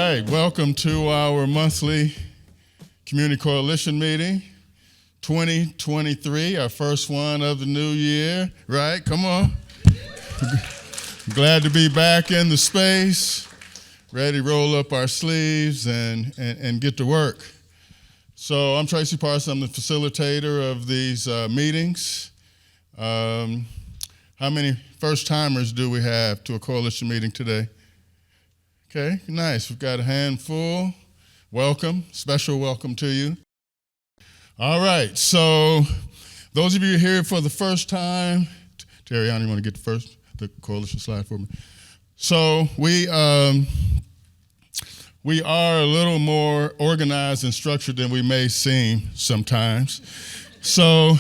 right, welcome to our monthly Community Coalition meeting, 2023, our first one of the new year, right? Come on. Glad to be back in the space, ready to roll up our sleeves and get to work. So I'm Tracy Parsons, I'm the facilitator of these meetings. How many first-timers do we have to a coalition meeting today? Okay, nice. We've got a handful. Welcome, special welcome to you. All right, so those of you here for the first time, Terry, you want to get the coalition slide for me? So we are a little more organized and structured than we may seem sometimes. So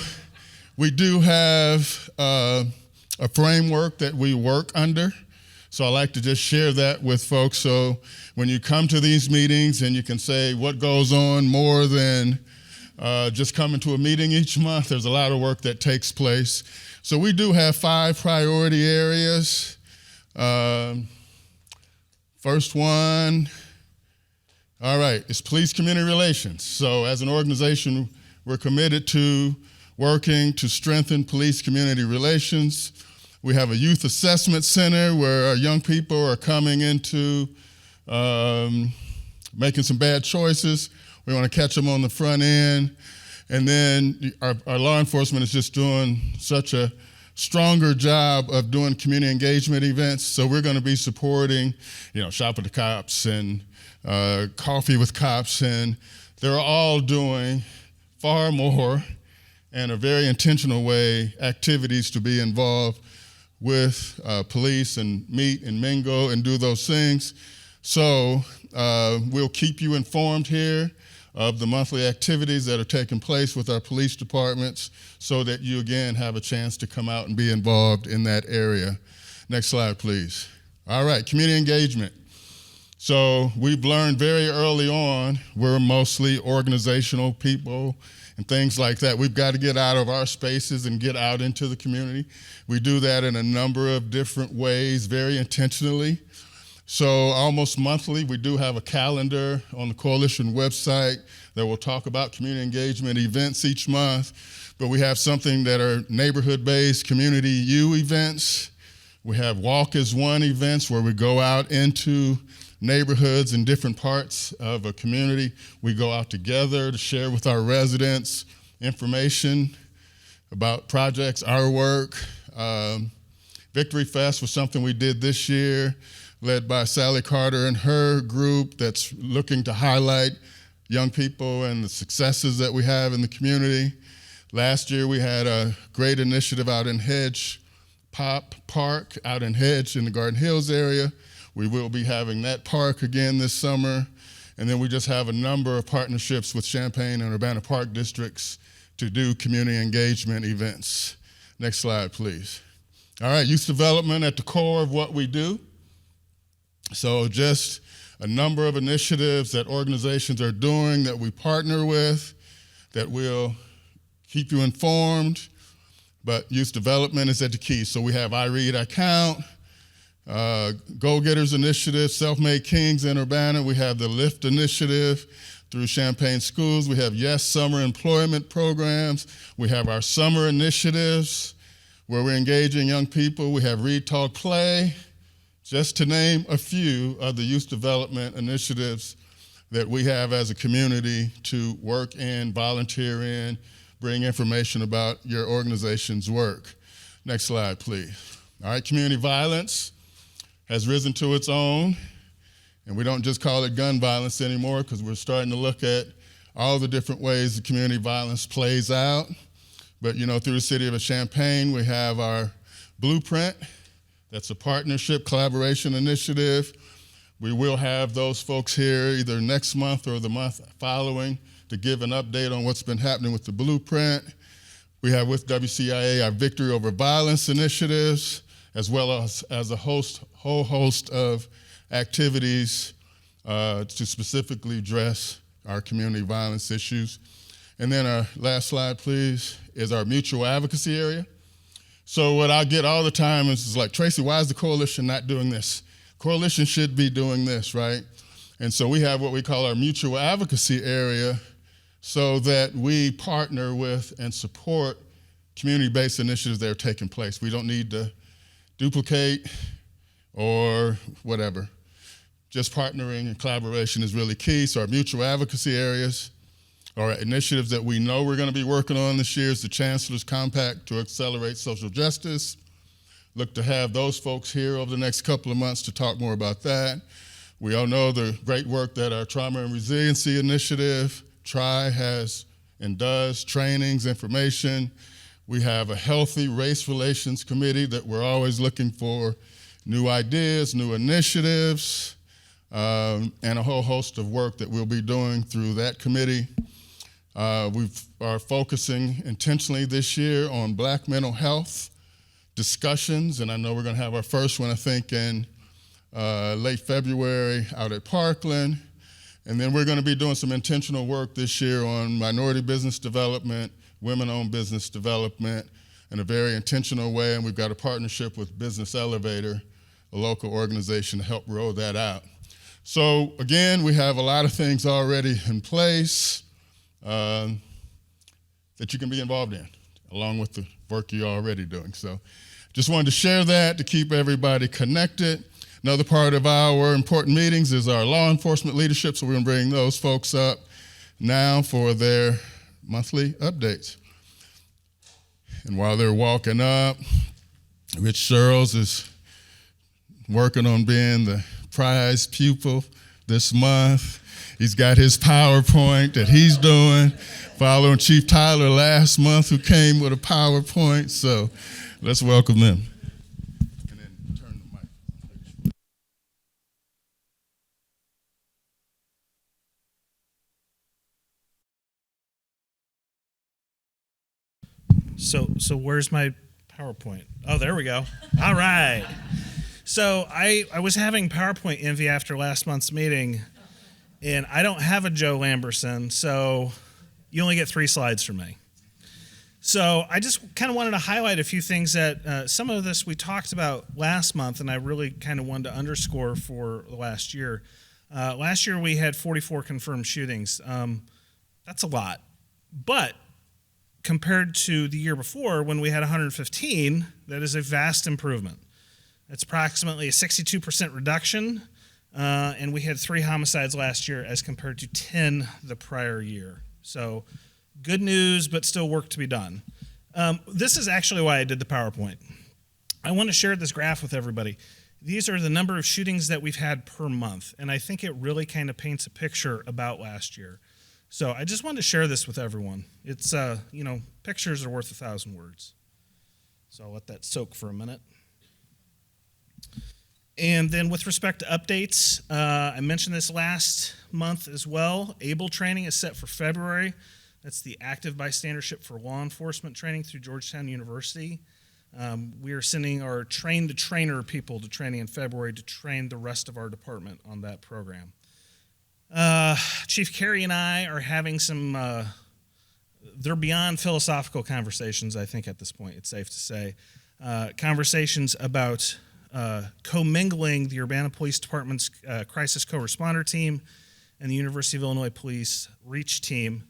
we do have a framework that we work under. So I like to just share that with folks. So when you come to these meetings and you can say what goes on more than just coming to a meeting each month, there's a lot of work that takes place. So we do have 5 priority areas. First one, all right, is police community relations. So as an organization, we're committed to working to strengthen police community relations. We have a youth assessment center where our young people are coming into making some bad choices. We want to catch them on the front end. And then our law enforcement is just doing such a stronger job of doing community engagement events. So we're going to be supporting, Shop with the Cops and Coffee with Cops. And they're all doing far more in a very intentional way activities to be involved with police and meet and mingle and do those things. So we'll keep you informed here of the monthly activities that are taking place with our police departments so that you again have a chance to come out and be involved in that area. Next slide, please. All right, community engagement. So we've learned very early on, we're mostly organizational people and things like that. We've got to get out of our spaces and get out into the community. We do that in a number of different ways, very intentionally. So almost monthly, we do have a calendar on the Coalition website that will talk about community engagement events each month. But we have something that are neighborhood-based community U events. We have Walk as One events where we go out into neighborhoods in different parts of a community. We go out together to share with our residents information about projects, our work. Victory Fest was something we did this year, led by Sally Carter and her group that's looking to highlight young people and the successes that we have in the community. Last year we had a great initiative out in Hedge Pop Park, out in Hedge in the Garden Hills area. We will be having that park again this summer. And then we just have a number of partnerships with Champaign and Urbana Park districts to do community engagement events. Next slide, please. All right, youth development at the core of what we do. So just a number of initiatives that organizations are doing that we partner with, that will keep you informed, but youth development is at the key. So we have I Read, I Count, Go-Getters Initiative, Self-Made Kings in Urbana. We have the LIFT Initiative through Champaign Schools. We have Yes Summer Employment Programs. We have our summer initiatives where we're engaging young people. We have Read, Talk, Play, just to name a few of the youth development initiatives that we have as a community to work in, volunteer in, bring information about your organization's work. Next slide, please. All right, community violence has risen to its own, and we don't just call it gun violence anymore because we're starting to look at all the different ways the community violence plays out. But through the city of Champaign, we have our blueprint. That's a partnership collaboration initiative. We will have those folks here either next month or the month following to give an update on what's been happening with the blueprint. We have with WCIA our Victory Over Violence initiatives, as well as a whole host of activities to specifically address our community violence issues. And then our last slide, please, is our mutual advocacy area. So what I get all the time is like, Tracy, why is the coalition not doing this? Coalition should be doing this, right? And so we have what we call our mutual advocacy area so that we partner with and support community-based initiatives that are taking place. We don't need to duplicate or whatever. Just partnering and collaboration is really key. So our mutual advocacy areas are initiatives that we know we're going to be working on this year is the Chancellor's Compact to accelerate social justice. Look to have those folks here over the next couple of months to talk more about that. We all know the great work that our Trauma and Resiliency Initiative, TRI, has and does, trainings, information. We have a healthy race relations committee that we're always looking for new ideas, new initiatives, and a whole host of work that we'll be doing through that committee. We are focusing intentionally this year on Black mental health discussions, and I know we're going to have our first one, I think, in late February out at Parkland. And then we're going to be doing some intentional work this year on minority business development, women-owned business development in a very intentional way. And we've got a partnership with Business Elevator, a local organization, to help roll that out. So again, we have a lot of things already in place that you can be involved in, along with the work you're already doing. So just wanted to share that to keep everybody connected. Another part of our important meetings is our law enforcement leadership, so we're going to bring those folks up now for their monthly updates. And while they're walking up, Rich Searles is working on being the prize pupil this month. He's got his PowerPoint that he's doing, following Chief Tyler last month, who came with a PowerPoint, so let's welcome them. So where's my PowerPoint? Oh, there we go. All right. So I was having PowerPoint envy after last month's meeting, and I don't have a Joe Lamberson, so you only get 3 slides from me. So I just kind of wanted to highlight a few things that some of this we talked about last month, and I really kind of wanted to underscore for the last year. Last year we had 44 confirmed shootings. That's a lot. But compared to the year before when we had 115, that is a vast improvement. It's approximately a 62% reduction, and we had 3 homicides last year as compared to 10 the prior year. So good news, but still work to be done. This is actually why I did the PowerPoint. I want to share this graph with everybody. These are the number of shootings that we've had per month, and I think it really kind of paints a picture about last year. So I just wanted to share this with everyone. It's, pictures are worth 1,000 words. So I'll let that soak for a minute. And then with respect to updates, I mentioned this last month as well. ABLE training is set for February. That's the Active Bystandership for Law Enforcement training through Georgetown University. We are sending our train-the-trainer people to training in February to train the rest of our department on that program. Chief Carey and I are having some, they're beyond philosophical conversations, I think, at this point, it's safe to say. Conversations about commingling the Urbana Police Department's Crisis Co-Responder Team and the University of Illinois Police REACH team.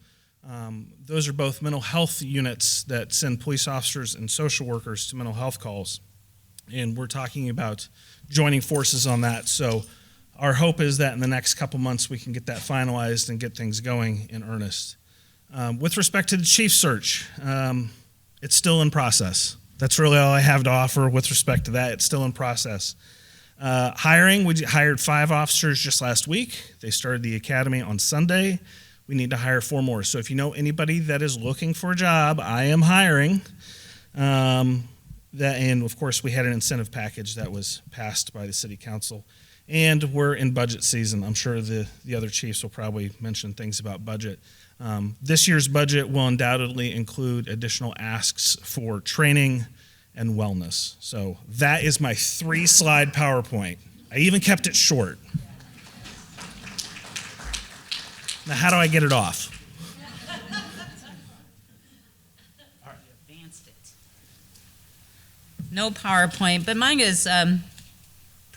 Those are both mental health units that send police officers and social workers to mental health calls. And we're talking about joining forces on that. So our hope is that in the next couple months we can get that finalized and get things going in earnest. With respect to the chief search, it's still in process. That's really all I have to offer with respect to that. It's still in process. Hiring, we hired 5 officers just last week. They started the academy on Sunday. We need to hire 4 more. So if you know anybody that is looking for a job, I am hiring. And of course, we had an incentive package that was passed by the city council. And we're in budget season. I'm sure the other chiefs will probably mention things about budget. This year's budget will undoubtedly include additional asks for training and wellness. So that is my 3-slide PowerPoint. I even kept it short. Now, how do I get it off? No PowerPoint, but mine is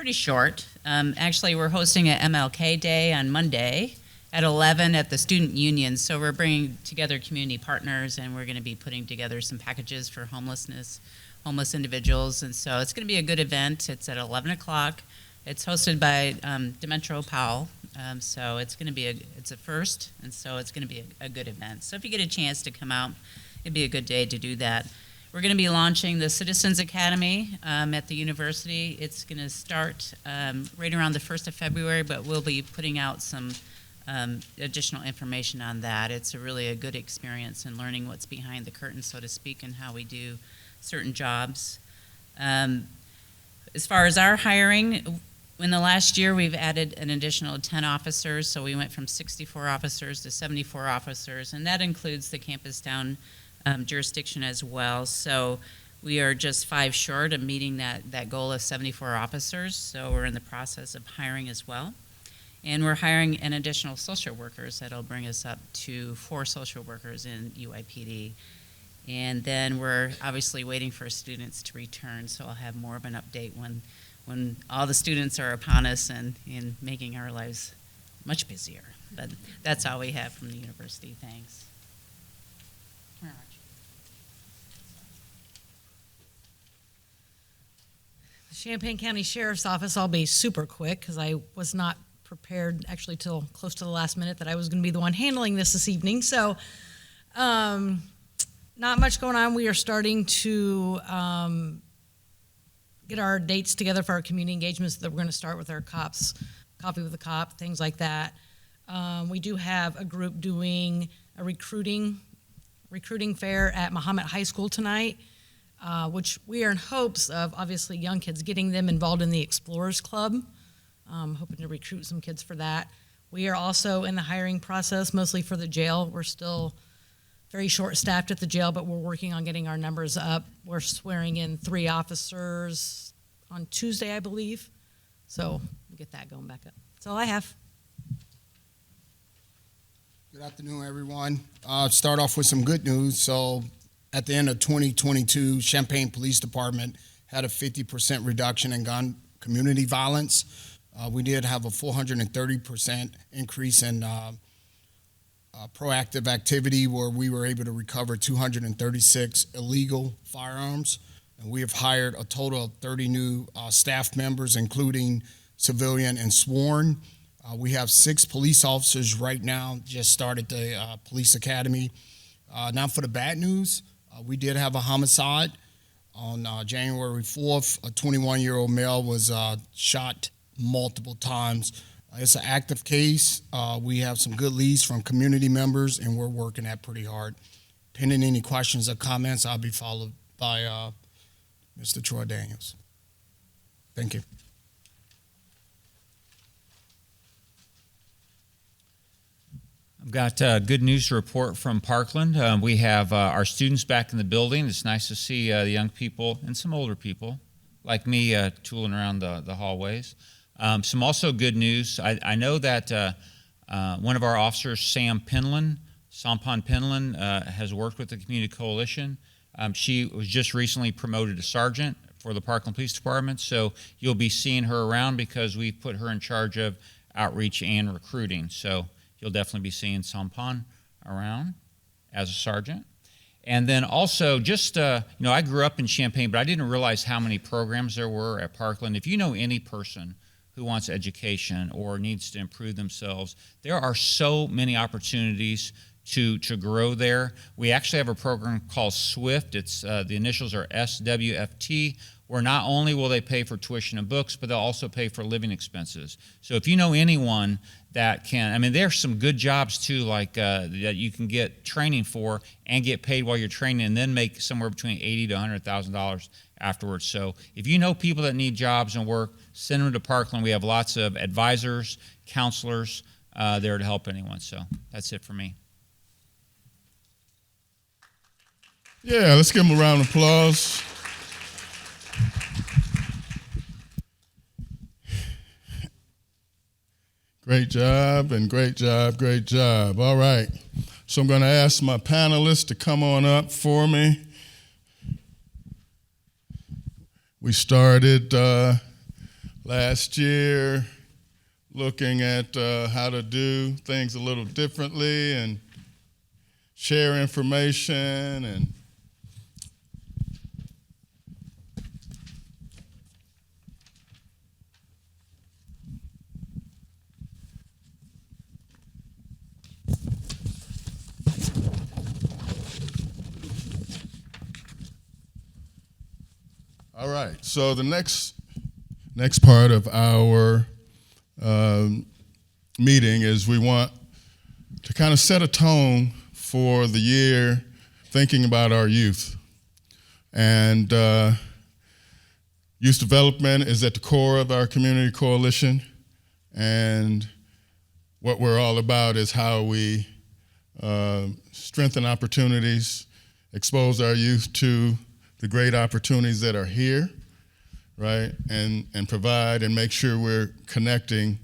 pretty short. Actually, we're hosting an MLK Day on Monday at 11 at the Student Union. So we're bringing together community partners, and we're going to be putting together some packages for homeless individuals. And so it's going to be a good event. It's at 11 o'clock. It's hosted by Demetro Powell. So it's going to be it's a first, and so it's going to be a good event. So if you get a chance to come out, it'd be a good day to do that. We're going to be launching the Citizens Academy at the university. It's going to start right around the 1st of February, but we'll be putting out some additional information on that. It's really a good experience in learning what's behind the curtain, so to speak, and how we do certain jobs. As far as our hiring, in the last year, we've added an additional 10 officers, so we went from 64 officers to 74 officers, and that includes the campus down jurisdiction as well. So we are just 5 short of meeting that goal of 74 officers, so we're in the process of hiring as well. And we're hiring an additional social workers that'll bring us up to 4 social workers in UIPD. And then we're obviously waiting for students to return, so I'll have more of an update when all the students are upon us and making our lives much busier. But that's all we have from the university. Thanks. Come here, Archie. The Champaign County Sheriff's Office, I'll be super quick because I was not prepared actually till close to the last minute that I was going to be the one handling this evening. So not much going on. We are starting to get our dates together for our community engagements that we're going to start with our cops, coffee with the cop, things like that. We do have a group doing a recruiting fair at Mahomet High School tonight, which we are in hopes of, obviously, young kids, getting them involved in the Explorers Club. Hoping to recruit some kids for that. We are also in the hiring process, mostly for the jail. We're still very short-staffed at the jail, but we're working on getting our numbers up. We're swearing in 3 officers on Tuesday, I believe. So we'll get that going back up. That's all I have. Good afternoon, everyone. Start off with some good news. So at the end of 2022, Champaign Police Department had a 50% reduction in gun community violence. We did have a 430% increase in proactive activity, where we were able to recover 236 illegal firearms. And we have hired a total of 30 new staff members, including civilian and sworn. We have 6 police officers right now, just started the police academy. Now for the bad news, we did have a homicide on January 4th. A 21-year-old male was shot multiple times. It's an active case. We have some good leads from community members, and we're working that pretty hard. Pending any questions or comments, I'll be followed by Mr. Troy Daniels. Thank you. I've got good news to report from Parkland. We have our students back in the building. It's nice to see the young people and some older people like me tooling around the hallways. Some also good news. I know that one of our officers, Champaign Penland, has worked with the Community Coalition. She was just recently promoted to sergeant for the Parkland Police Department, so you'll be seeing her around because we've put her in charge of outreach and recruiting. So you'll definitely be seeing Champaign around as a sergeant. And then also, just, I grew up in Champaign, but I didn't realize how many programs there were at Parkland. If you know any person who wants education or needs to improve themselves, there are so many opportunities to grow there. We actually have a program called SWIFT. It's the initials are SWFT, where not only will they pay for tuition and books, but they'll also pay for living expenses. So if you know anyone that can, there's some good jobs too, like that you can get training for and get paid while you're training, and then make somewhere between $80,000 to $100,000 afterwards. So if you know people that need jobs and work, send them to Parkland. We have lots of advisors, counselors there to help anyone. So that's it for me. Yeah, let's give them a round of applause. Great job, and great job, great job. All right. So I'm going to ask my panelists to come on up for me. We started last year, looking at how to do things a little differently and share information and all right, so the next part of our meeting is we want to kind of set a tone for the year, thinking about our youth. And youth development is at the core of our community coalition, and what we're all about is how we strengthen opportunities, expose our youth to the great opportunities that are here, right? And provide and make sure we're connecting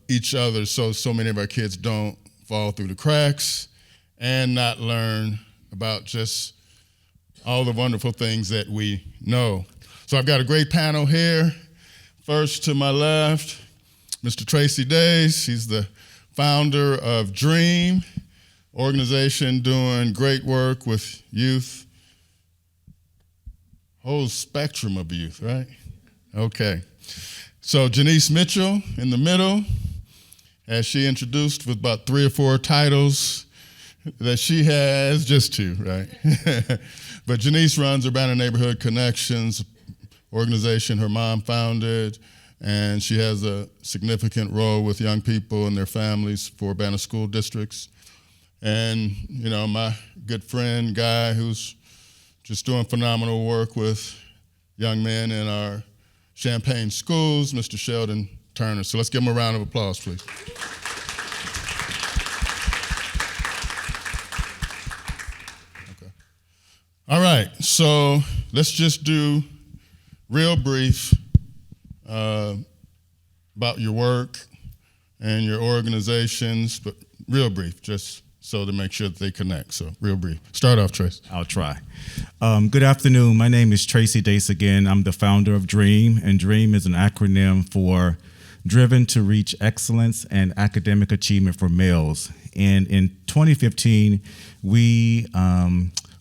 each other so many of our kids don't fall through the cracks and not learn about just all the wonderful things that we know. So I've got a great panel here. First to my left, Mr. Tracy Days. He's the founder of DREAM, organization doing great work with youth. Whole spectrum of youth, right? Okay. So Janice Mitchell in the middle, as she introduced with about 3 or 4 titles that she has, just 2, right? But Janice runs Urbana Neighborhood Connections, organization her mom founded, and she has a significant role with young people and their families for Urbana school districts. And, you know, my good friend, Guy, who's just doing phenomenal work with young men in our Champaign schools, Mr. Sheldon Turner. So let's give him a round of applause, please. Okay. All right, so let's just do real brief about your work and your organizations, but real brief, just so to make sure that they connect. So real brief. Start off, Trace. I'll try. Good afternoon. My name is Tracy Dace again. I'm the founder of DREAM, and DREAM is an acronym for Driven to Reach Excellence and Academic Achievement for Males. And in 2015, we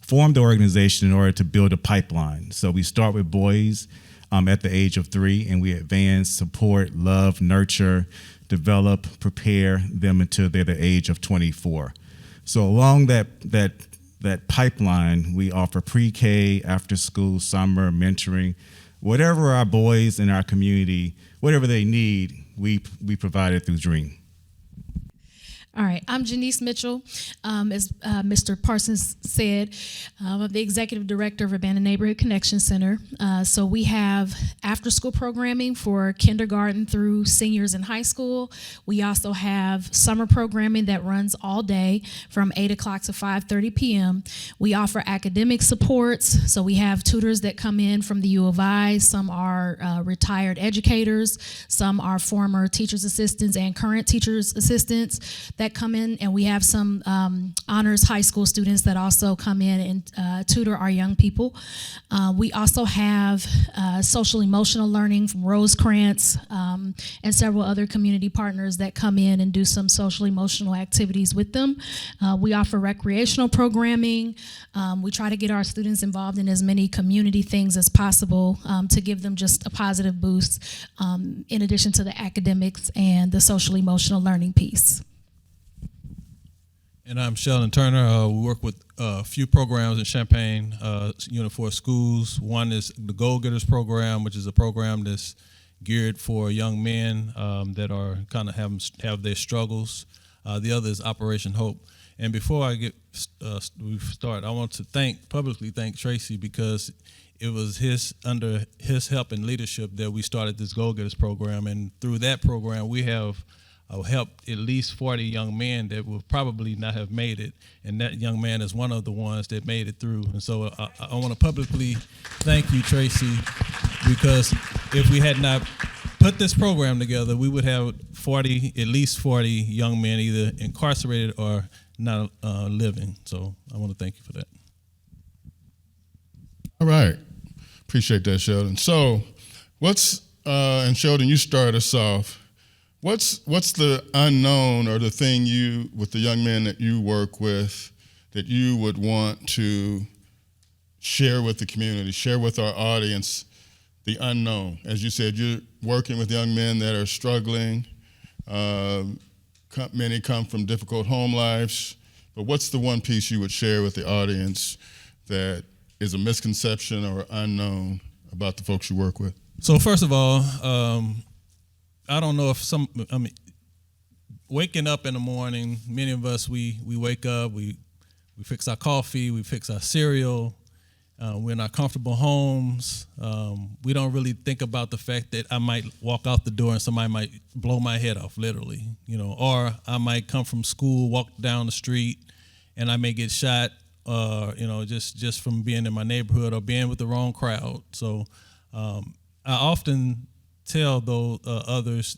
formed the organization in order to build a pipeline. So we start with boys at the age of 3, and we advance, support, love, nurture, develop, prepare them until they're the age of 24. So along that pipeline, we offer pre-K, after school, summer, mentoring, whatever our boys in our community, whatever they need, we provide it through DREAM. All right, I'm Janice Mitchell. As Mr. Parsons said, I'm the executive director of Urbana Neighborhood Connection Center. So we have after-school programming for kindergarten through seniors in high school. We also have summer programming that runs all day from 8 o'clock to 5:30 p.m. We offer academic supports. So we have tutors that come in from the U of I. Some are retired educators. Some are former teachers' assistants and current teachers' assistants that come in, and we have some honors high school students that also come in and tutor our young people. We also have social emotional learning from Rosecrans and several other community partners that come in and do some social emotional activities with them. We offer recreational programming. We try to get our students involved in as many community things as possible to give them just a positive boost in addition to the academics and the social emotional learning piece. And I'm Sheldon Turner. We work with a few programs in Champaign, Unit 4 schools. One is the Goal Getters program, which is a program that's geared for young men that are kind of have their struggles. The other is Operation Hope. And before I we start, I want to publicly thank Tracy, because it was under his help and leadership that we started this Goal Getters program. And through that program, we have helped at least 40 young men that would probably not have made it, and that young man is one of the ones that made it through. And so I want to publicly thank you, Tracy, because if we had not put this program together, we would have at least 40 young men either incarcerated or not living. So I want to thank you for that. All right. Appreciate that, Sheldon. So what's and Sheldon, you start us off. What's the unknown or the thing with the young men that you work with, that you would want to share with the community, share with our audience, the unknown? As you said, you're working with young men that are struggling. Many come from difficult home lives. But what's the one piece you would share with the audience that is a misconception or unknown about the folks you work with? So first of all, I don't know if waking up in the morning, many of us, we wake up, we fix our coffee, we fix our cereal, we're in our comfortable homes. We don't really think about the fact that I might walk out the door and somebody might blow my head off, literally, or I might come from school, walk down the street, and I may get shot, just from being in my neighborhood or being with the wrong crowd. So I often tell those others,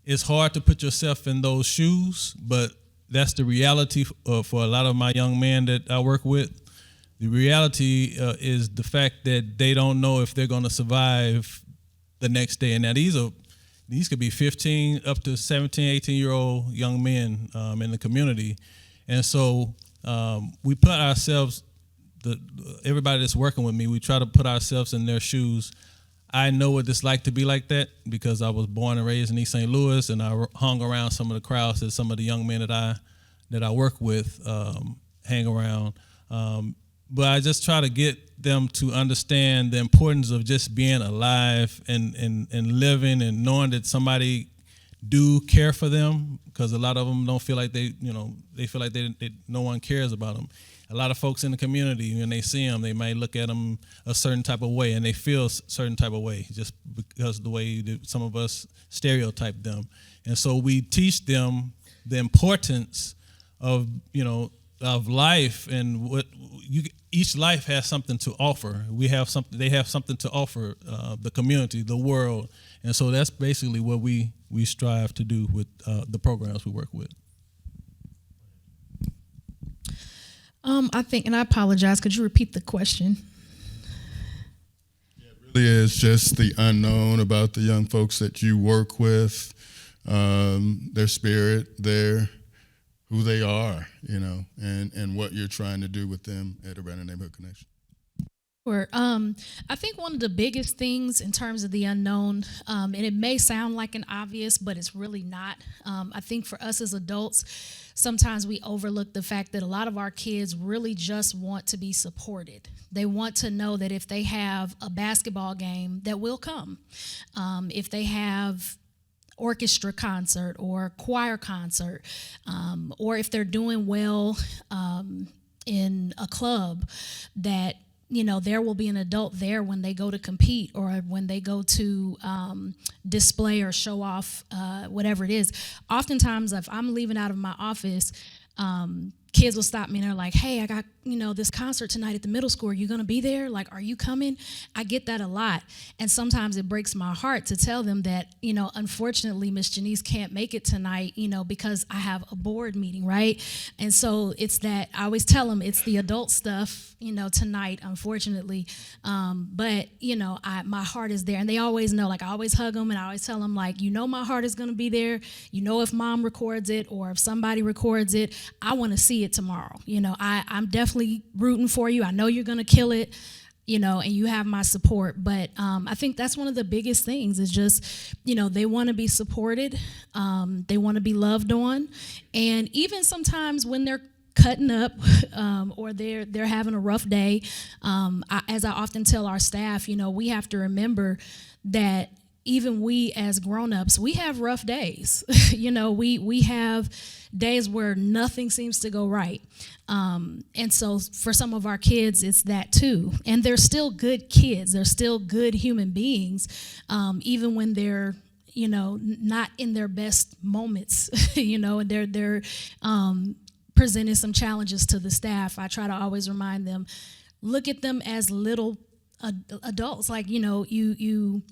it's hard to put yourself in those shoes, but that's the reality for a lot of my young men that I work with. The reality is the fact that they don't know if they're going to survive the next day. And now these could be 15 up to 17, 18-year-old young men in the community. And so we put ourselves, everybody that's working with me, we try to put ourselves in their shoes. I know what it's like to be like that because I was born and raised in East St. Louis, and I hung around some of the crowds that some of the young men that I work with hang around. But I just try to get them to understand the importance of just being alive and living and knowing that somebody do care for them, because a lot of them don't feel like they feel like no one cares about them. A lot of folks in the community, when they see them, they might look at them a certain type of way, and they feel a certain type of way just because of the way that some of us stereotype them. And so we teach them the importance of life, and each life has something to offer. They have something to offer the community, the world, and so that's basically what we strive to do with the programs we work with. I think, and I apologize, could you repeat the question? It really is just the unknown about the young folks that you work with, their spirit, who they are, and what you're trying to do with them at Urbana Neighborhood Connection. Sure. I think one of the biggest things in terms of the unknown, and it may sound like an obvious, but it's really not. I think for us as adults, sometimes we overlook the fact that a lot of our kids really just want to be supported. They want to know that if they have a basketball game, that will come. If they have orchestra concert or choir concert, or if they're doing well in a club, that there will be an adult there when they go to compete or when they go to display or show off whatever it is. Oftentimes, if I'm leaving out of my office, kids will stop me and they're like, hey, I got, this concert tonight at the middle school. Are you going to be there? Like, are you coming? I get that a lot. And sometimes it breaks my heart to tell them that, unfortunately, Miss Janice can't make it tonight, because I have a board meeting, right? And so it's that, I always tell them it's the adult stuff, tonight, unfortunately. But, my heart is there. And they always know, like, I always hug them and I always tell them, like, my heart is going to be there. If mom records it or if somebody records it, I want to see it tomorrow. I'm definitely rooting for you. I know you're going to kill it, and you have my support. But I think that's one of the biggest things is just, they want to be supported. They want to be loved on. And even sometimes when they're cutting up or they're having a rough day, as I often tell our staff, we have to remember that even we as grown-ups, we have rough days. We have days where nothing seems to go right. And so for some of our kids, it's that too. And they're still good kids. They're still good human beings, even when they're, not in their best moments, and they're presenting some challenges to the staff. I try to always remind them, look at them as little adults. Like, you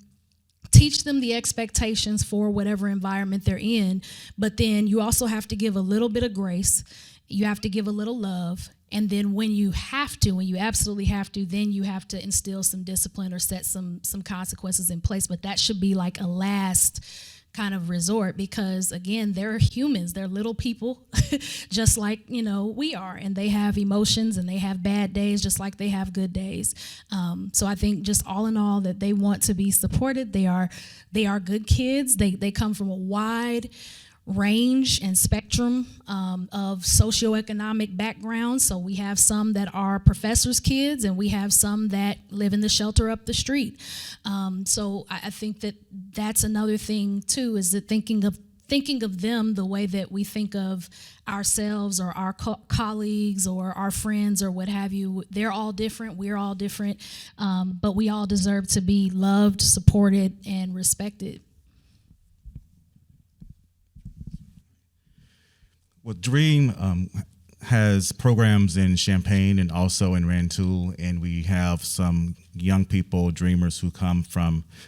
teach them the expectations for whatever environment they're in, but then you also have to give a little bit of grace. You have to give a little love, And then when you absolutely have to, then you have to instill some discipline or set some consequences in place. But that should be like a last kind of resort, because again, they're humans, they're little people just like we are, and they have emotions and they have bad days just like they have good days. So I think just all in all that they want to be supported. They are good kids. They come from a wide range and spectrum of socioeconomic backgrounds. So we have some that are professors' kids, and we have some that live in the shelter up the street. So I think that that's another thing too, is that thinking of them the way that we think of ourselves or our colleagues or our friends or what have you. They're all different. We're all different, but we all deserve to be loved, supported, and respected. Well, Dream has programs in Champaign and also in Rantoul, and we have some young people, dreamers who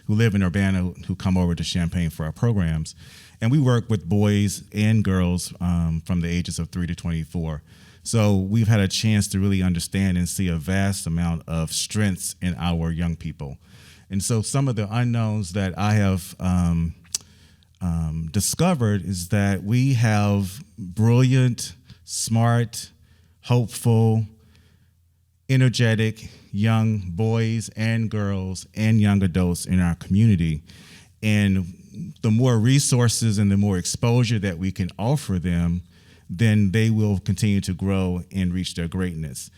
live in Urbana, who come over to Champaign for our programs. And we work with boys and girls from the ages of 3 to 24. So we've had a chance to really understand and see a vast amount of strengths in our young people. And so some of the unknowns that I have discovered is that we have brilliant, smart, hopeful, energetic young boys and girls and young adults in our community. And the more resources and the more exposure that we can offer them, then they will continue to grow and reach their greatness.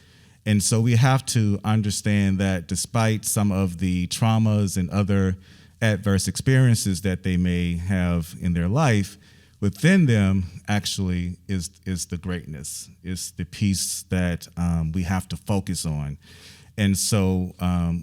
And so we have to understand that despite some of the traumas and other adverse experiences that they may have in their life, within them actually is the greatness, is the piece that we have to focus on. And so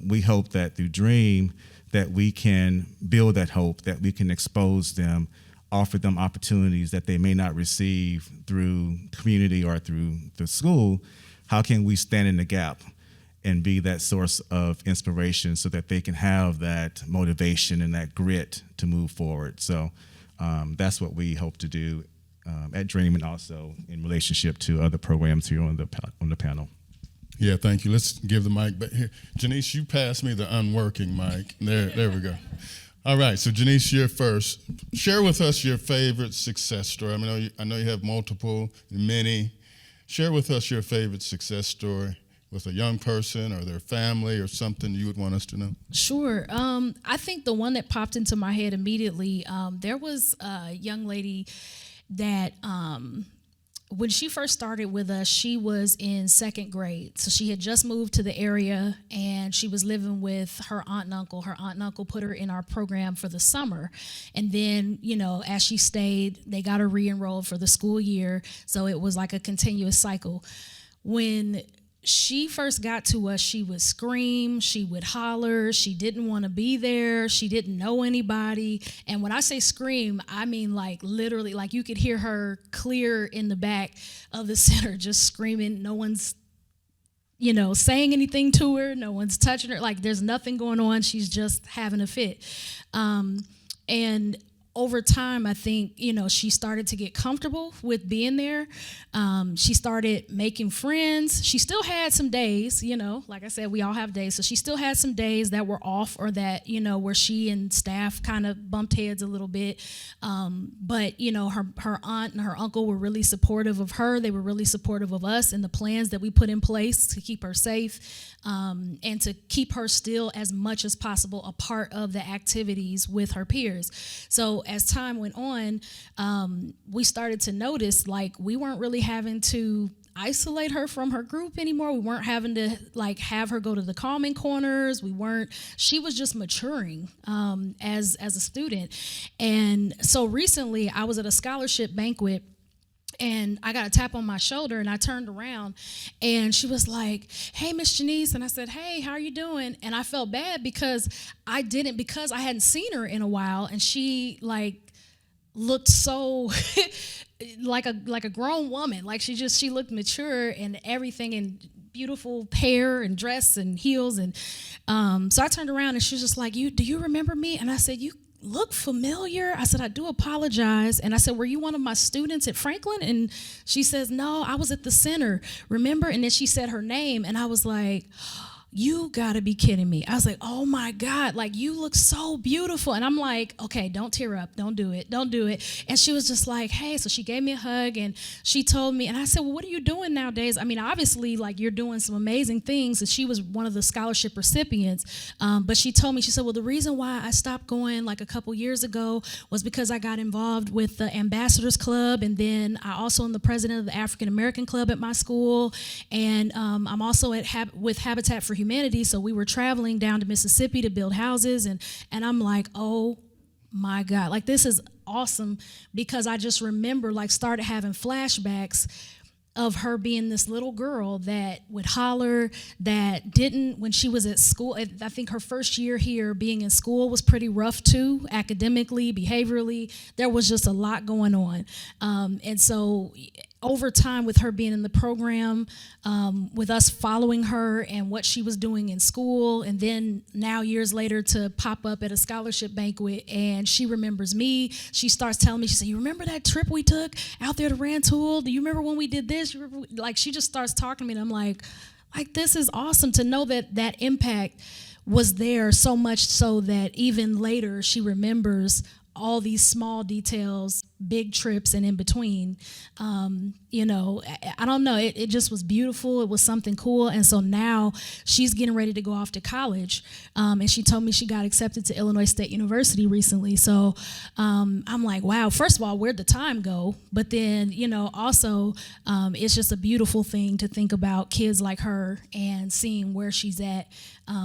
we hope that through Dream that we can build that hope, that we can expose them, offer them opportunities that they may not receive through community or through the school. How can we stand in the gap and be that source of inspiration so that they can have that motivation and that grit to move forward? So that's what we hope to do at Dream, and also in relationship to other programs here on the panel. Yeah, thank you. Let's give the mic back here. Janice, you passed me the unworking mic. There we go. All right, so Janice, you're first. Share with us your favorite success story. I know you have multiple, many. Share with us your favorite success story with a young person or their family or something you would want us to know. Sure. I think the one that popped into my head immediately, there was a young lady that when she first started with us, she was in second grade. So she had just moved to the area, and she was living with her aunt and uncle. Her aunt and uncle put her in our program for the summer. And then, as she stayed, they got her re-enrolled for the school year. So it was like a continuous cycle. When she first got to us, she would scream, she would holler, she didn't want to be there, she didn't know anybody. And when I say scream, I mean like literally, like you could hear her clear in the back of the center just screaming. No one's, saying anything to her, no one's touching her, like there's nothing going on, she's just having a fit. And over time, I think, she started to get comfortable with being there. She started making friends. She still had some days, like I said, we all have days. So she still had some days that were off, or that, where she and staff kind of bumped heads a little bit. But, her aunt and her uncle were really supportive of her. They were really supportive of us and the plans that we put in place to keep her safe, and to keep her still as much as possible a part of the activities with her peers. So as time went on, we started to notice like we weren't really having to isolate her from her group anymore. We weren't having to like have her go to the calming corners. She was just maturing as a student. And so recently I was at a scholarship banquet, and I got a tap on my shoulder, and I turned around, and she was like, "Hey, Miss Janice." And I said, "Hey, how are you doing?" And I felt bad because I hadn't seen her in a while, and she like looked so like a grown woman. Like she looked mature and everything, and beautiful hair and dress and heels. And so I turned around, and she was just like, do you remember me?" And I said, look familiar. I said, I do apologize. And I said, were you one of my students at Franklin? And she says, no, I was at the center, remember? And then she said her name, and I was like, you gotta be kidding me. I was like, oh my God, like you look so beautiful. And I'm like, okay, don't tear up. Don't do it. Don't do it. And she was just like, hey, so she gave me a hug and she told me, and I said, well, what are you doing nowadays? I mean, obviously, like you're doing some amazing things. And she was one of the scholarship recipients. But she told me, she said, well, the reason why I stopped going like a couple years ago was because I got involved with the Ambassadors Club. And then I also am the president of the African American Club at my school. And I'm also with Habitat for Humanity, so we were traveling down to Mississippi to build houses, and I'm like, oh my God, like this is awesome, because I just remember like started having flashbacks of her being this little girl that would holler, that didn't, when she was at school, I think her first year here being in school was pretty rough too, academically, behaviorally, there was just a lot going on. And so over time with her being in the program, with us following her and what she was doing in school, and then now years later to pop up at a scholarship banquet, and she remembers me. She starts telling me, she said, you remember that trip we took out there to Rantoul? Do you remember when we did this? You remember? Like she just starts talking to me, and I'm like this is awesome to know that that impact was there, so much so that even later she remembers all these small details, big trips, and in between. You know, I don't know, it just was beautiful. It was something cool. And so now she's getting ready to go off to college. And she told me she got accepted to Illinois State University recently. So I'm like, wow, first of all, where'd the time go? But then, you know, also it's just a beautiful thing to think about kids like her and seeing where she's at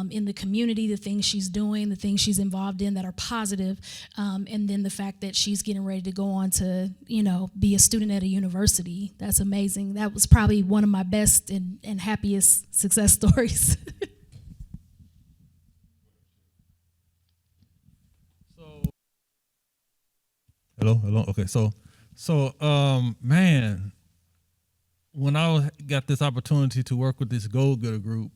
in the community, the things she's doing, the things she's involved in that are positive, and then the fact that she's getting ready to go on to, you know, be a student at a university. That's amazing. That was probably one of my best and happiest success stories. Hello. Okay, man, when I got this opportunity to work with this Go Getter group,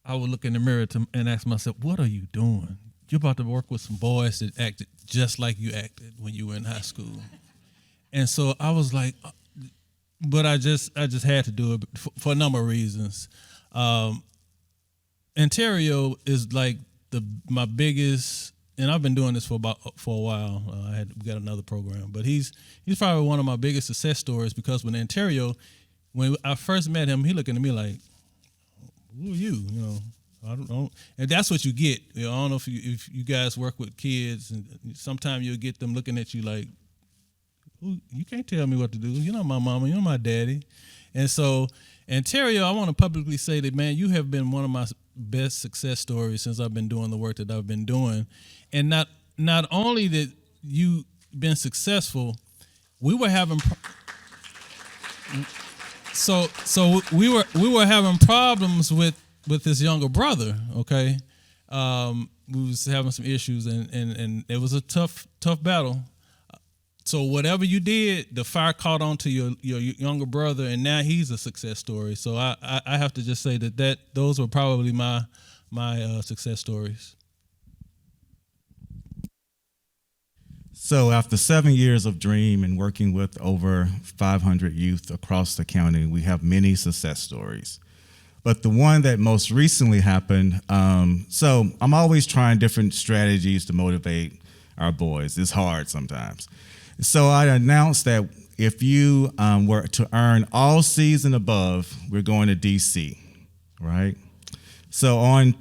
I would look in the mirror and ask myself, "What are you doing? You're about to work with some boys that acted just like you acted when you were in high school." And so I was like, but I just had to do it for a number of reasons. Ontario is like my biggest, and I've been doing this for a while. We got another program, but he's probably one of my biggest success stories, because when Ontario, when I first met him, he looked at me like, "Who are you?" You know, I don't, and that's what you get. You know, I don't know if you guys work with kids, and sometimes you'll get them looking at you like, you can't tell me what to do. You're not my mama. You're my daddy. And so, Ontario, I want to publicly say that, man, you have been one of my best success stories since I've been doing the work that I've been doing. And not only that you been successful, we were having we were having problems with his younger brother. Okay, we was having some issues, and it was a tough battle. So whatever you did, the fire caught on to your younger brother, and now he's a success story. So I have to just say that those were probably my success stories. So after 7 years of Dream and working with over 500 youth across the county, we have many success stories. But the one that most recently happened, so I'm always trying different strategies to motivate our boys. It's hard sometimes. So I announced that if you were to earn all C's and above, we're going to DC, right? So on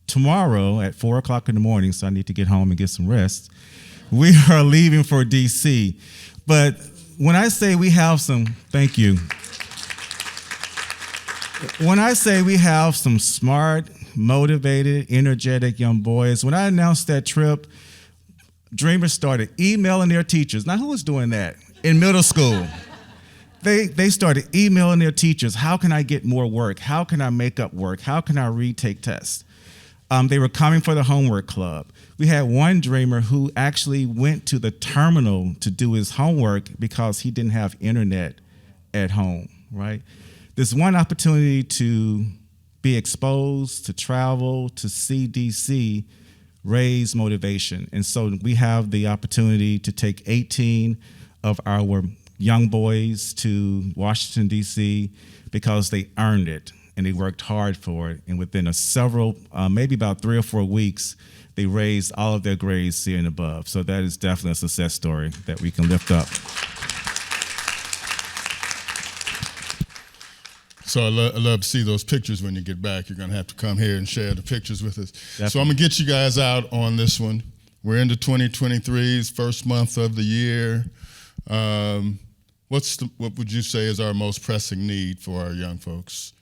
tomorrow at 4 o'clock in the morning, so I need to get home and get some rest, we are leaving for DC. But when I say we have some, thank you. When I say we have some smart, motivated, energetic young boys, when I announced that trip, Dreamers started emailing their teachers. Now, who was doing that in middle school? They started emailing their teachers. How can I get more work? How can I make up work? How can I retake tests? They were coming for the homework club. We had one dreamer who actually went to the terminal to do his homework because he didn't have internet at home, right? This one opportunity to be exposed, to travel, to see DC raise motivation. And so we have the opportunity to take 18 of our young boys to Washington, D.C. because they earned it and they worked hard for it. And within maybe about 3 or 4 weeks, they raised all of their grades C and above. So that is definitely a success story that we can lift up. So I love to see those pictures when you get back. You're going to have to come here and share the pictures with us. Definitely. So I'm going to get you guys out on this one. We're into 2023's first month of the year. What would you say is our most pressing need for our young folks,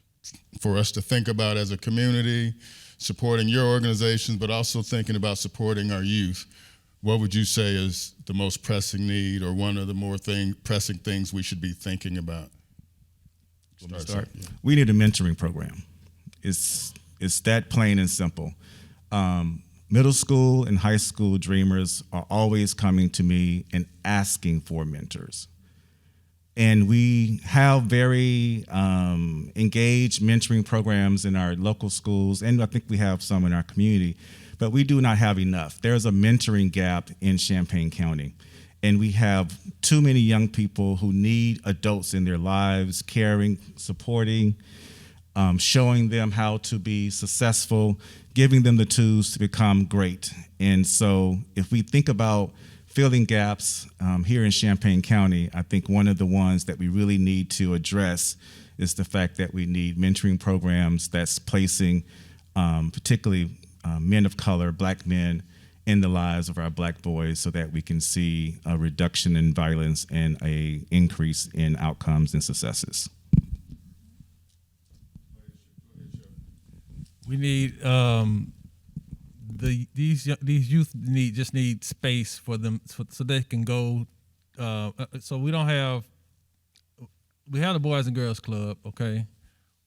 for us to think about as a community, supporting your organizations, but also thinking about supporting our youth? What would you say is the most pressing need, or one of the more pressing things we should be thinking about? Start. We need a mentoring program. It's that plain and simple. Middle school and high school dreamers are always coming to me and asking for mentors. And we have very engaged mentoring programs in our local schools, and I think we have some in our community, but we do not have enough. There's a mentoring gap in Champaign County. And we have too many young people who need adults in their lives, caring, supporting, showing them how to be successful, giving them the tools to become great. And so if we think about filling gaps here in Champaign County, I think one of the ones that we really need to address is the fact that we need mentoring programs that's placing particularly men of color, Black men, in the lives of our Black boys, so that we can see a reduction in violence and a increase in outcomes and successes. We need these youth need space for them so they can go. So we have the Boys and Girls Club, okay,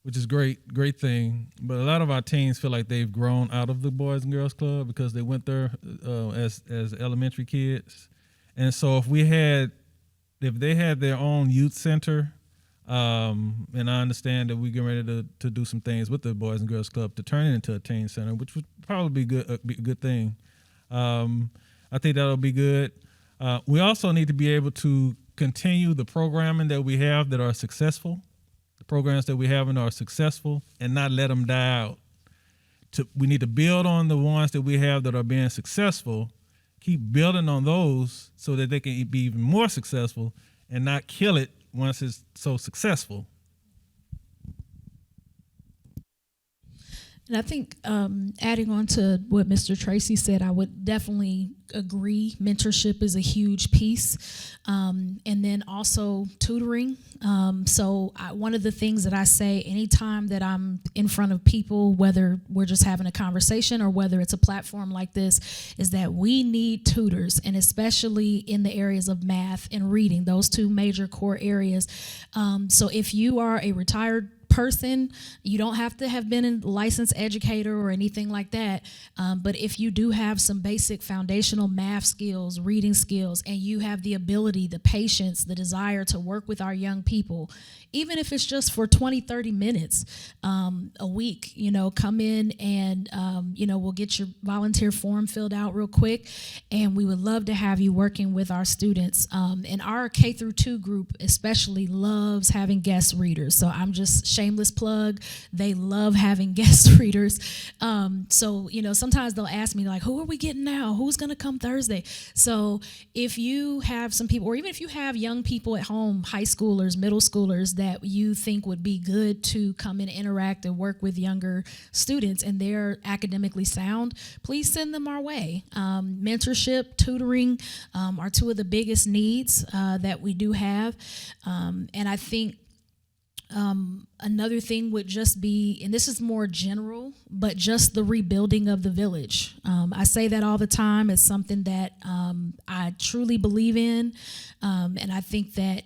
which is great thing. But a lot of our teens feel like they've grown out of the Boys and Girls Club because they went there as elementary kids. And so if they had their own youth center, and I understand that we're getting ready to do some things with the Boys and Girls Club to turn it into a teen center, which would probably be a good thing. I think that'll be good. We also need to be able to continue the programming that we have that are successful. Programs that we have and are successful, and not let them die out. We need to build on the ones that we have that are being successful, keep building on those so that they can be even more successful, and not kill it once it's so successful. And I think adding on to what Mr. Tracy said, I would definitely agree. Mentorship is a huge piece. And then also tutoring. One of the things that I say anytime that I'm in front of people, whether we're just having a conversation or whether it's a platform like this, is that we need tutors, and especially in the areas of math and reading, those two major core areas. So if you are a retired person, you don't have to have been a licensed educator or anything like that, but if you do have some basic foundational math skills, reading skills, and you have the ability, the patience, the desire to work with our young people, even if it's just for 20-30 minutes a week, come in and we'll get your volunteer form filled out real quick, and we would love to have you working with our students. And our K through 2 group especially loves having guest readers, so I'm just shameless plug, they love having guest readers. Sometimes they'll ask me, like, who are we getting now? Who's going to come Thursday? So if you have some people, or even if you have young people at home, high schoolers, middle schoolers, that you think would be good to come and interact and work with younger students and they're academically sound, please send them our way. Mentorship, tutoring are two of the biggest needs that we do have. And I think another thing would just be, and this is more general, but just the rebuilding of the village. I say that all the time. It's something that I truly believe in. And I think that,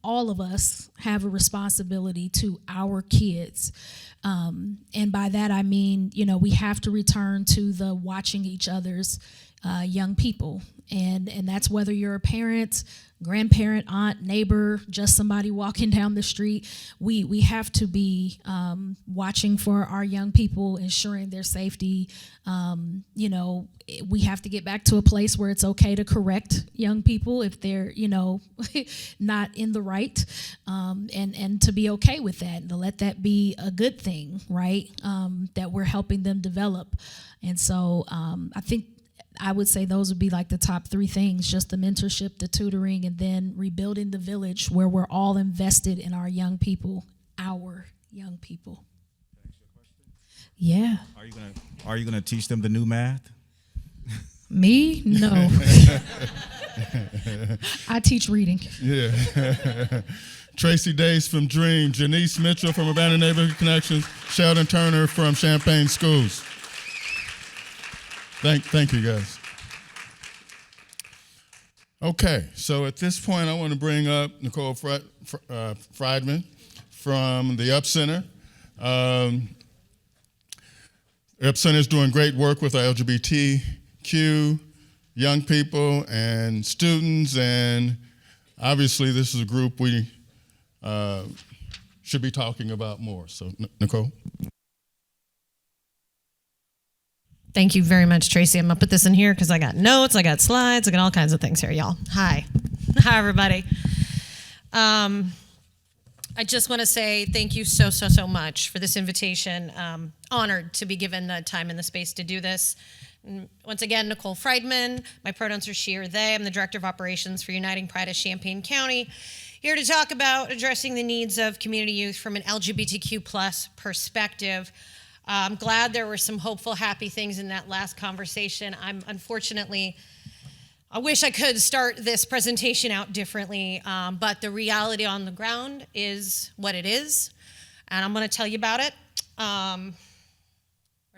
all of us have a responsibility to our kids. And by that, I mean, we have to return to the watching each other's young people. And that's whether you're a parent, grandparent, aunt, neighbor, just somebody walking down the street. We have to be watching for our young people, ensuring their safety. We have to get back to a place where it's okay to correct young people if they're, not in the right, and to be okay with that, and to let that be a good thing, right? That we're helping them develop. And so I would say those would be like the top three things: just the mentorship, the tutoring, and then rebuilding the village where we're all invested in our young people, Yeah. Are you gonna teach them the new math? Me? No. I teach reading. Yeah. Tracy Dace from Dream, Janice Mitchell from Abandoned Neighborhood Connections, Sheldon Turner from Champaign Schools. Thank you, guys. Okay, so at this point, I want to bring up Nicole Friedman from the Up Center. The Up Center is doing great work with our LGBTQ young people and students, and obviously this is a group we should be talking about more. So, Nicole? Thank you very much, Tracy. I'm gonna put this in here because I got notes, I got slides, I got all kinds of things here, y'all. Hi. Hi, everybody. I just want to say thank you so much for this invitation. Honored to be given the time and the space to do this. And once again, Nicole Friedman. My pronouns are she or they. I'm the Director of Operations for Uniting Pride of Champaign County, here to talk about addressing the needs of community youth from an LGBTQ plus perspective. I'm glad there were some hopeful, happy things in that last conversation. I wish I could start this presentation out differently, but the reality on the ground is what it is, and I'm going to tell you about it. Where'd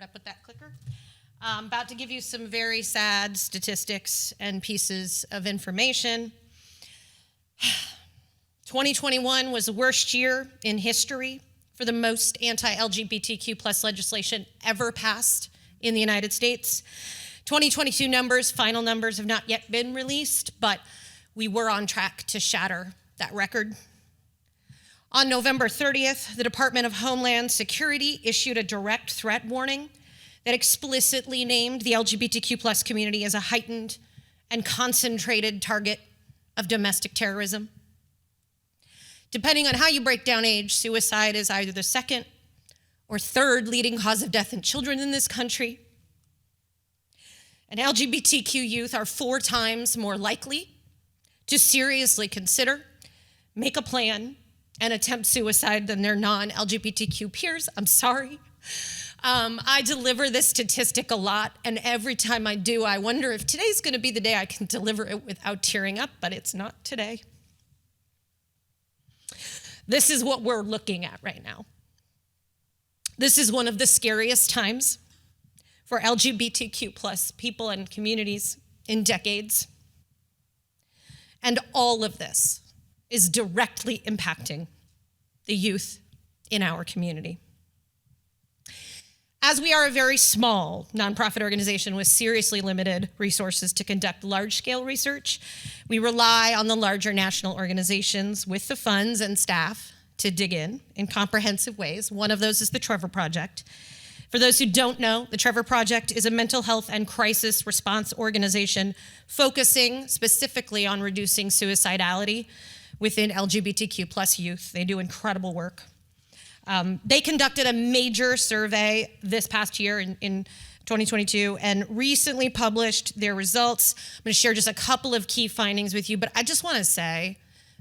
I put that clicker? I'm about to give you some very sad statistics and pieces of information. 2021 was the worst year in history for the most anti-LGBTQ plus legislation ever passed in the United States. 2022 numbers, final numbers, have not yet been released, but we were on track to shatter that record. On November 30th, the Department of Homeland Security issued a direct threat warning that explicitly named the LGBTQ plus community as a heightened and concentrated target of domestic terrorism. Depending on how you break down age, suicide is either the second or third leading cause of death in children in this country. And LGBTQ youth are 4 times more likely to seriously consider, make a plan, and attempt suicide than their non-LGBTQ peers. I'm sorry. I deliver this statistic a lot, and every time I do, I wonder if today's gonna be the day I can deliver it without tearing up, but it's not today. This is what we're looking at right now. This is one of the scariest times for LGBTQ plus people and communities in decades. And all of this is directly impacting the youth in our community. As we are a very small nonprofit organization with seriously limited resources to conduct large-scale research, we rely on the larger national organizations with the funds and staff to dig in comprehensive ways. One of those is the Trevor Project. For those who don't know, the Trevor Project is a mental health and crisis response organization focusing specifically on reducing suicidality within LGBTQ plus youth. They do incredible work. They conducted a major survey this past year in 2022 and recently published their results. I'm going to share just a couple of key findings with you, but I just want to say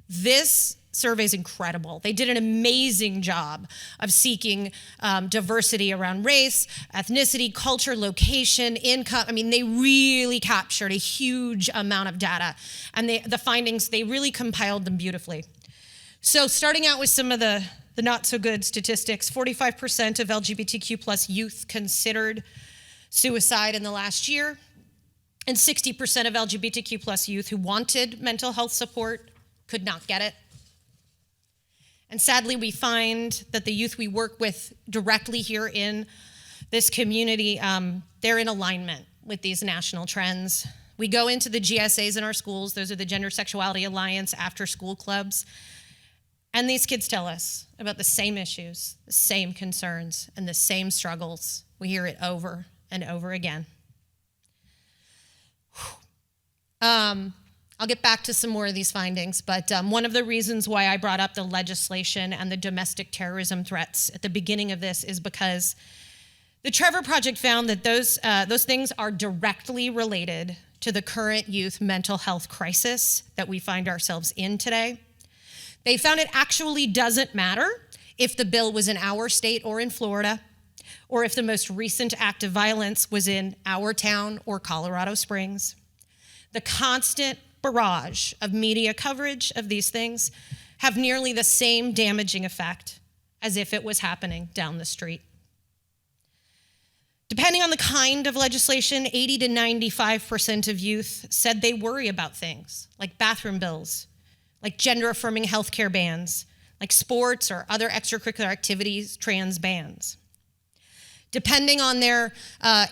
this survey is incredible. They did an amazing job of seeking diversity around race, ethnicity, culture, location, income. I mean, they really captured a huge amount of data, and the findings, they really compiled them beautifully. So starting out with some of the not so good statistics, 45% of LGBTQ plus youth considered suicide in the last year, and 60% of LGBTQ plus youth who wanted mental health support could not get it. And sadly, we find that the youth we work with directly here in this community, they're in alignment with these national trends. We go into the GSAs in our schools. Those are the Gender Sexuality Alliance after school clubs. And these kids tell us about the same issues, the same concerns, and the same struggles. We hear it over and over again. I'll get back to some more of these findings, but one of the reasons why I brought up the legislation and the domestic terrorism threats at the beginning of this is because the Trevor Project found that those things are directly related to the current youth mental health crisis that we find ourselves in today. They found it actually doesn't matter if the bill was in our state or in Florida, or if the most recent act of violence was in our town or Colorado Springs. The constant barrage of media coverage of these things have nearly the same damaging effect as if it was happening down the street. Depending on the kind of legislation, 80 to 95% of youth said they worry about things like bathroom bills, like gender-affirming healthcare bans, like sports or other extracurricular activities, trans bans. Depending on their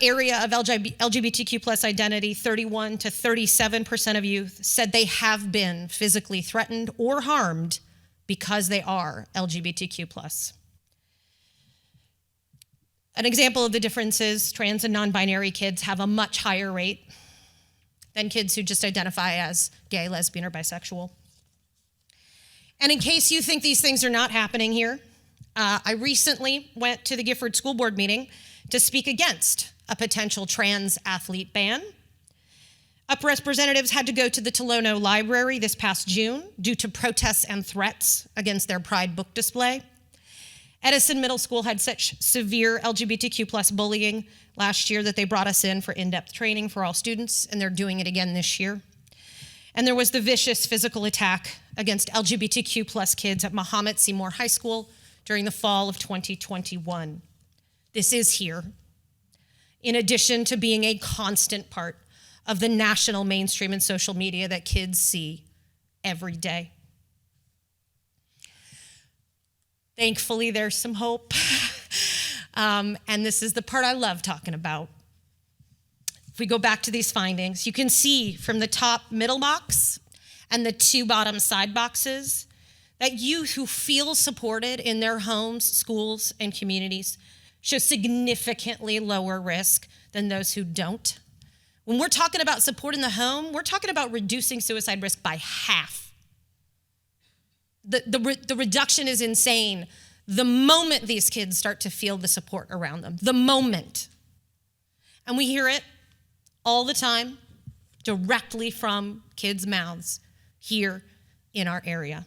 area of LGBTQ plus identity, 31 to 37% of youth said they have been physically threatened or harmed because they are LGBTQ plus. An example of the differences, trans and non-binary kids have a much higher rate than kids who just identify as gay, lesbian, or bisexual. And in case you think these things are not happening here, I recently went to the Gifford School Board meeting to speak against a potential trans athlete ban. Up representatives had to go to the Tolono Library this past June due to protests and threats against their Pride book display. Edison Middle School had such severe LGBTQ plus bullying last year that they brought us in for in-depth training for all students, and they're doing it again this year. And there was the vicious physical attack against LGBTQ plus kids at Mahomet Seymour High School during the fall of 2021. This is here, in addition to being a constant part of the national mainstream and social media that kids see every day. Thankfully, there's some hope. And this is the part I love talking about. If we go back to these findings, you can see from the top middle box and the two bottom side boxes that youth who feel supported in their homes, schools, and communities show significantly lower risk than those who don't. When we're talking about support in the home, we're talking about reducing suicide risk by half. The reduction is insane the moment these kids start to feel the support around them, the moment. And we hear it all the time directly from kids' mouths here in our area.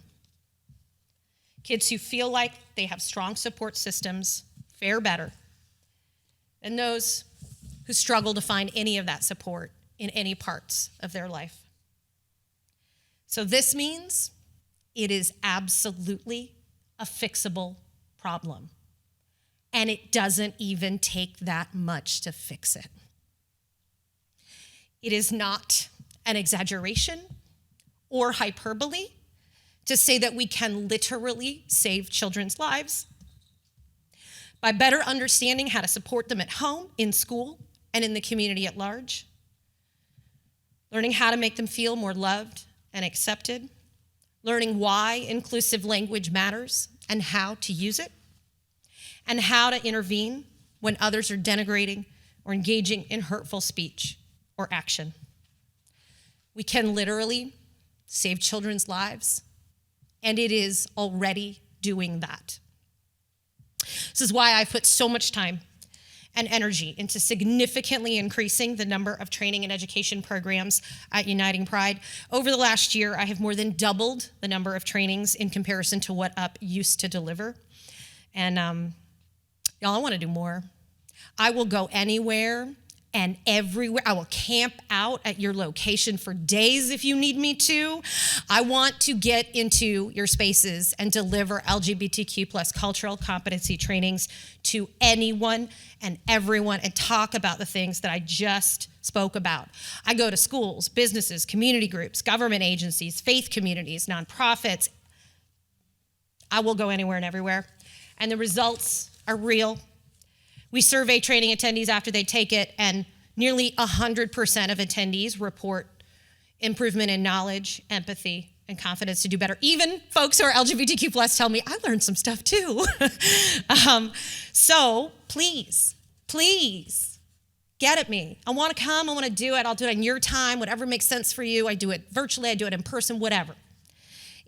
Kids who feel like they have strong support systems fare better than those who struggle to find any of that support in any parts of their life. So this means it is absolutely a fixable problem. And it doesn't even take that much to fix it. It is not an exaggeration or hyperbole to say that we can literally save children's lives by better understanding how to support them at home, in school, and in the community at large. Learning how to make them feel more loved and accepted. Learning why inclusive language matters and how to use it. And how to intervene when others are denigrating or engaging in hurtful speech or action. We can literally save children's lives, and it is already doing that. This is why I put so much time and energy into significantly increasing the number of training and education programs at Uniting Pride. Over the last year, I have more than doubled the number of trainings in comparison to what UP used to deliver. And y'all, I want to do more. I will go anywhere and everywhere. I will camp out at your location for days if you need me to. I want to get into your spaces and deliver LGBTQ plus cultural competency trainings to anyone and everyone and talk about the things that I just spoke about. I go to schools, businesses, community groups, government agencies, faith communities, nonprofits. I will go anywhere and everywhere. And the results are real. We survey training attendees after they take it, and Nearly 100% of attendees report improvement in knowledge, empathy, and confidence to do better. Even folks who are LGBTQ plus tell me, I learned some stuff too. So please, get at me. I want to come, I want to do it. I'll do it in your time, whatever makes sense for you. I do it virtually, I do it in person, whatever.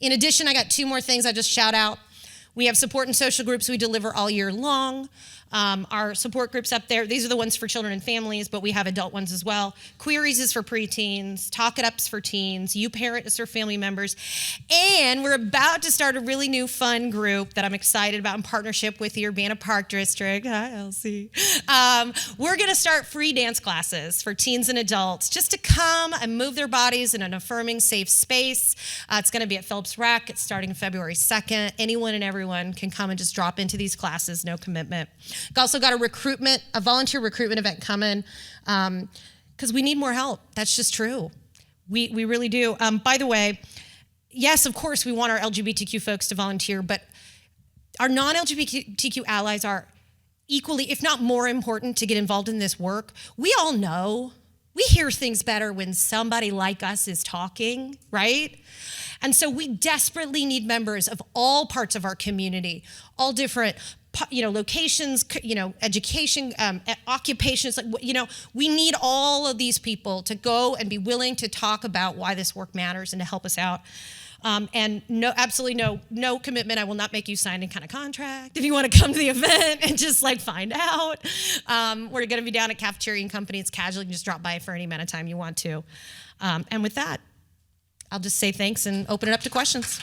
In addition, I got 2 more things I just shout out. We have support and social groups we deliver all year long. Our support groups up there, these are the ones for children and families, but we have adult ones as well. Queries is for preteens, Talk It Up's for teens, You Parent is for family members. And we're about to start a really new fun group that I'm excited about in partnership with the Urbana Park District. Hi, Elsie. We're gonna start free dance classes for teens and adults just to come and move their bodies in an affirming, safe space. It's gonna be at Phillips Rec. It's starting February 2nd. Anyone and everyone can come and just drop into these classes, no commitment. We've also got a volunteer recruitment event coming because we need more help. That's just true. We really do. By the way, yes, of course, we want our LGBTQ folks to volunteer, but our non-LGBTQ allies are equally, if not more important, to get involved in this work. We all know, we hear things better when somebody like us is talking, right? And so we desperately need members of all parts of our community, all different locations, education, occupations, we need all of these people to go and be willing to talk about why this work matters and to help us out. And absolutely no commitment. I will not make you sign any kind of contract if you want to come to the event and just find out. We're going to be down at Cafeteria and Company. It's casual. You can just drop by for any amount of time you want to. And with that, I'll just say thanks and open it up to questions.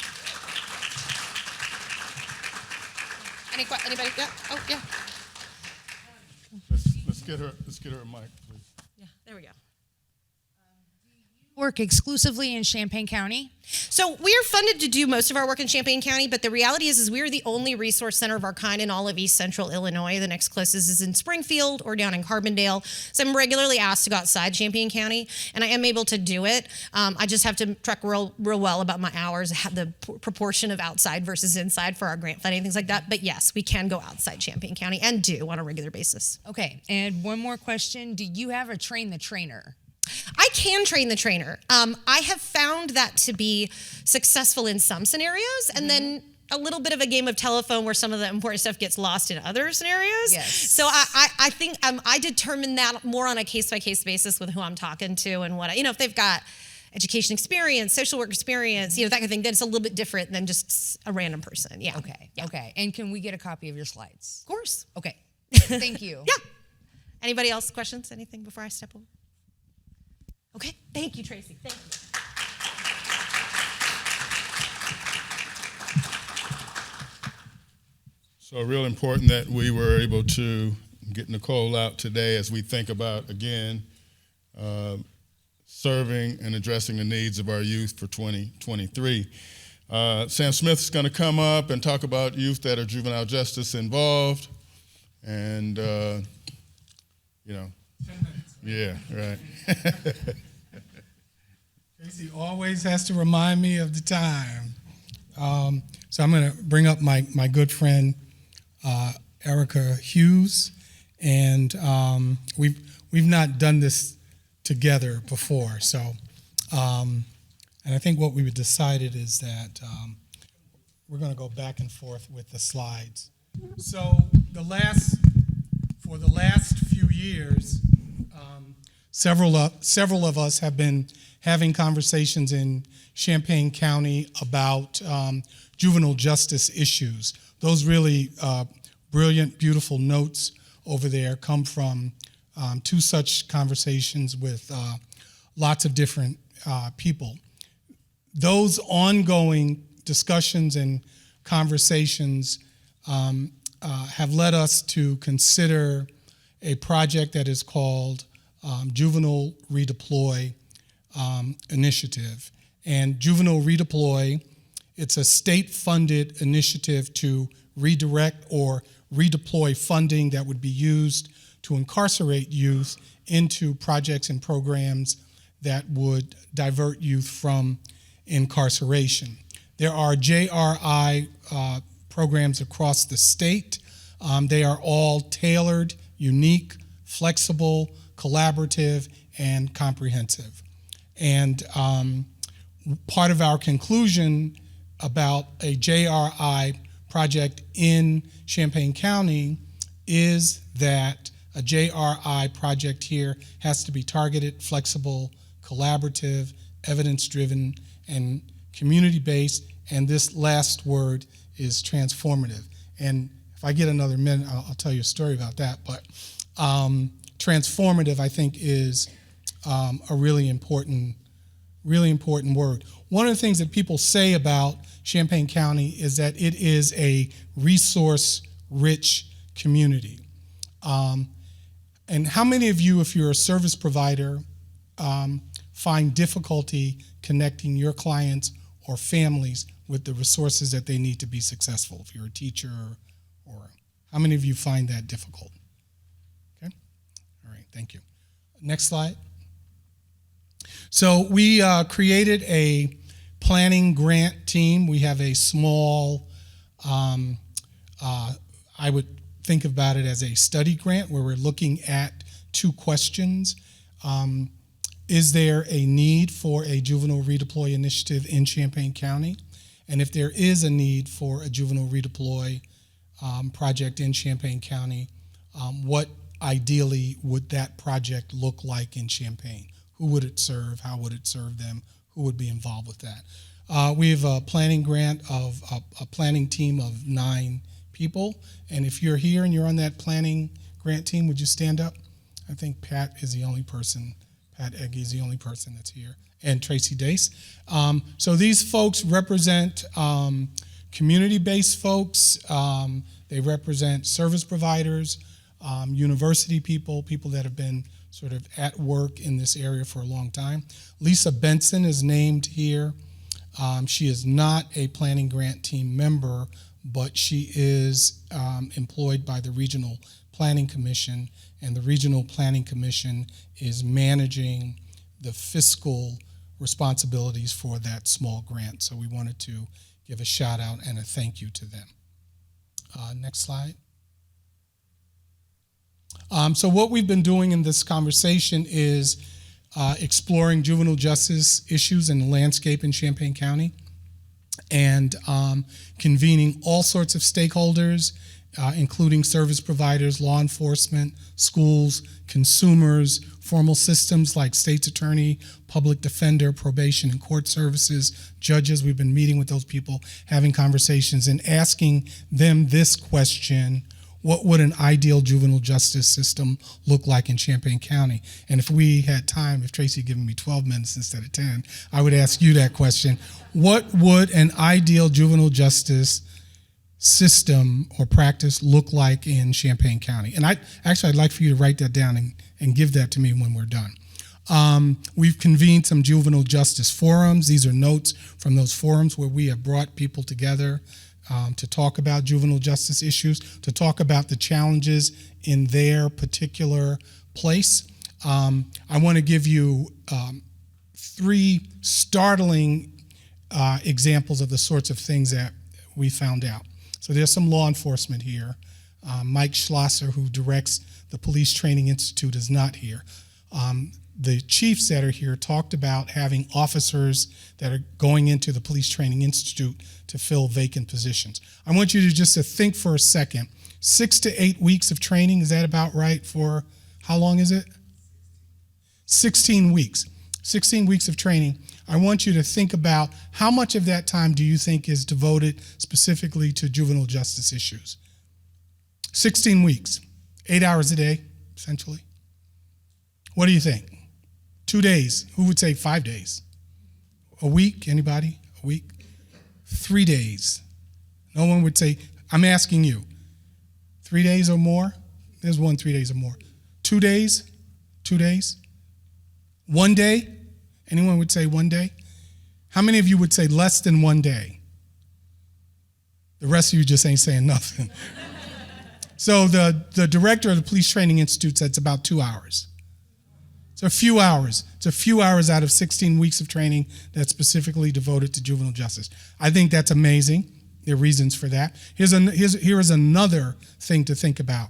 Anybody? Yeah. Oh, yeah. Let's get her a mic, please. Yeah. There we go. Work exclusively in Champaign County? So we are funded to do most of our work in Champaign County, but the reality is we are the only resource center of our kind in all of East Central Illinois. The next closest is in Springfield or down in Carbondale. So I'm regularly asked to go outside Champaign County, and I am able to do it. I just have to track real well about my hours, the proportion of outside versus inside for our grant funding, things like that. But yes, we can go outside Champaign County and do on a regular basis. Okay, and one more question. Do you have a train the trainer? I can train the trainer. I have found that to be successful in some scenarios, and then a little bit of a game of telephone where some of the important stuff gets lost in other scenarios. Yes. So I think I determine that more on a case-by-case basis with who I'm talking to and what, if they've got education experience, social work experience, that kind of thing, then it's a little bit different than just a random person. Yeah. Okay. Yeah. Okay. And can we get a copy of your slides? Of course. Okay. Thank you. Yeah. Anybody else questions? Anything before I step over? Okay, thank you, Tracy. Thank you. So real important that we were able to get Nicole out today as we think about, again, serving and addressing the needs of our youth for 2023. Sam Smith is going to come up and talk about youth that are juvenile justice involved. And, 10 minutes. Yeah, right. Tracy always has to remind me of the time. So I'm going to bring up my good friend, Erica Hughes. And we've not done this together before. So, and I think what we've decided is that we're going to go back and forth with the slides. So for the last few years, several of us have been having conversations in Champaign County about juvenile justice issues. Those really brilliant, beautiful notes over there come from 2 such conversations with lots of different people. Those ongoing discussions and conversations have led us to consider a project that is called Juvenile Redeploy Initiative. And Juvenile Redeploy, it's a state-funded initiative to redirect or redeploy funding that would be used to incarcerate youth into projects and programs that would divert youth from incarceration. There are JRI programs across the state. They are all tailored, unique, flexible, collaborative, and comprehensive. And part of our conclusion about a JRI project in Champaign County is that a JRI project here has to be targeted, flexible, collaborative, evidence-driven, and community-based, and this last word is transformative. And if I get another minute, I'll tell you a story about that, but transformative, I think, is a really important word. One of the things that people say about Champaign County is that it is a resource-rich community. And how many of you, if you're a service provider, find difficulty connecting your clients or families with the resources that they need to be successful? If you're a teacher, or how many of you find that difficult? Okay, all right, thank you. Next slide. So we created a planning grant team. We have a small, I would think about it as a study grant where we're looking at two questions. Is there a need for a juvenile redeploy initiative in Champaign County? And if there is a need for a juvenile redeploy project in Champaign County, what ideally would that project look like in Champaign? Who would it serve? How would it serve them? Who would be involved with that? We have a planning grant of a planning team of 9 people. And if you're here and you're on that planning grant team, would you stand up? I think Pat is the only person. Pat Egge is the only person that's here, and Tracy Dace. So these folks represent community-based folks. They represent service providers, university people, people that have been sort of at work in this area for a long time. Lisa Benson is named here. She is not a planning grant team member, but she is employed by the Regional Planning Commission, and the Regional Planning Commission is managing the fiscal responsibilities for that small grant. So we wanted to give a shout out and a thank you to them. Next slide. So what we've been doing in this conversation is exploring juvenile justice issues in the landscape in Champaign County, and convening all sorts of stakeholders, including service providers, law enforcement, schools, consumers, formal systems like state's attorney, public defender, probation and court services, judges. We've been meeting with those people, having conversations, and asking them this question: what would an ideal juvenile justice system look like in Champaign County? And if we had time, if Tracy had given me 12 minutes instead of 10, I would ask you that question. What would an ideal juvenile justice system or practice look like in Champaign County? And I'd like for you to write that down and give that to me when we're done. We've convened some juvenile justice forums. These are notes from those forums where we have brought people together to talk about juvenile justice issues, to talk about the challenges in their particular place. I want to give you 3 startling examples of the sorts of things that we found out. So there's some law enforcement here. Mike Schlosser, who directs the Police Training Institute, is not here. The chiefs that are here talked about having officers that are going into the Police Training Institute to fill vacant positions. I want you to think for a second. 6 to 8 weeks of training, is that about right? For how long is it? 16 weeks. 16 weeks of training. I want you to think about how much of that time do you think is devoted specifically to juvenile justice issues? 16 weeks, 8 hours a day, essentially. What do you think? 2 days. Who would say 5 days? A week? Anybody? A week? 3 days. No one would say, I'm asking you. 3 days or more? There's one 3 days or more. 2 days? 2 days? 1 day? Anyone would say 1 day? How many of you would say less than 1 day? The rest of you just ain't saying nothing. So the director of the Police Training Institute said it's about 2 hours. It's a few hours. It's a few hours out of 16 weeks of training that's specifically devoted to juvenile justice. I think that's amazing. There are reasons for that. Here is another thing to think about.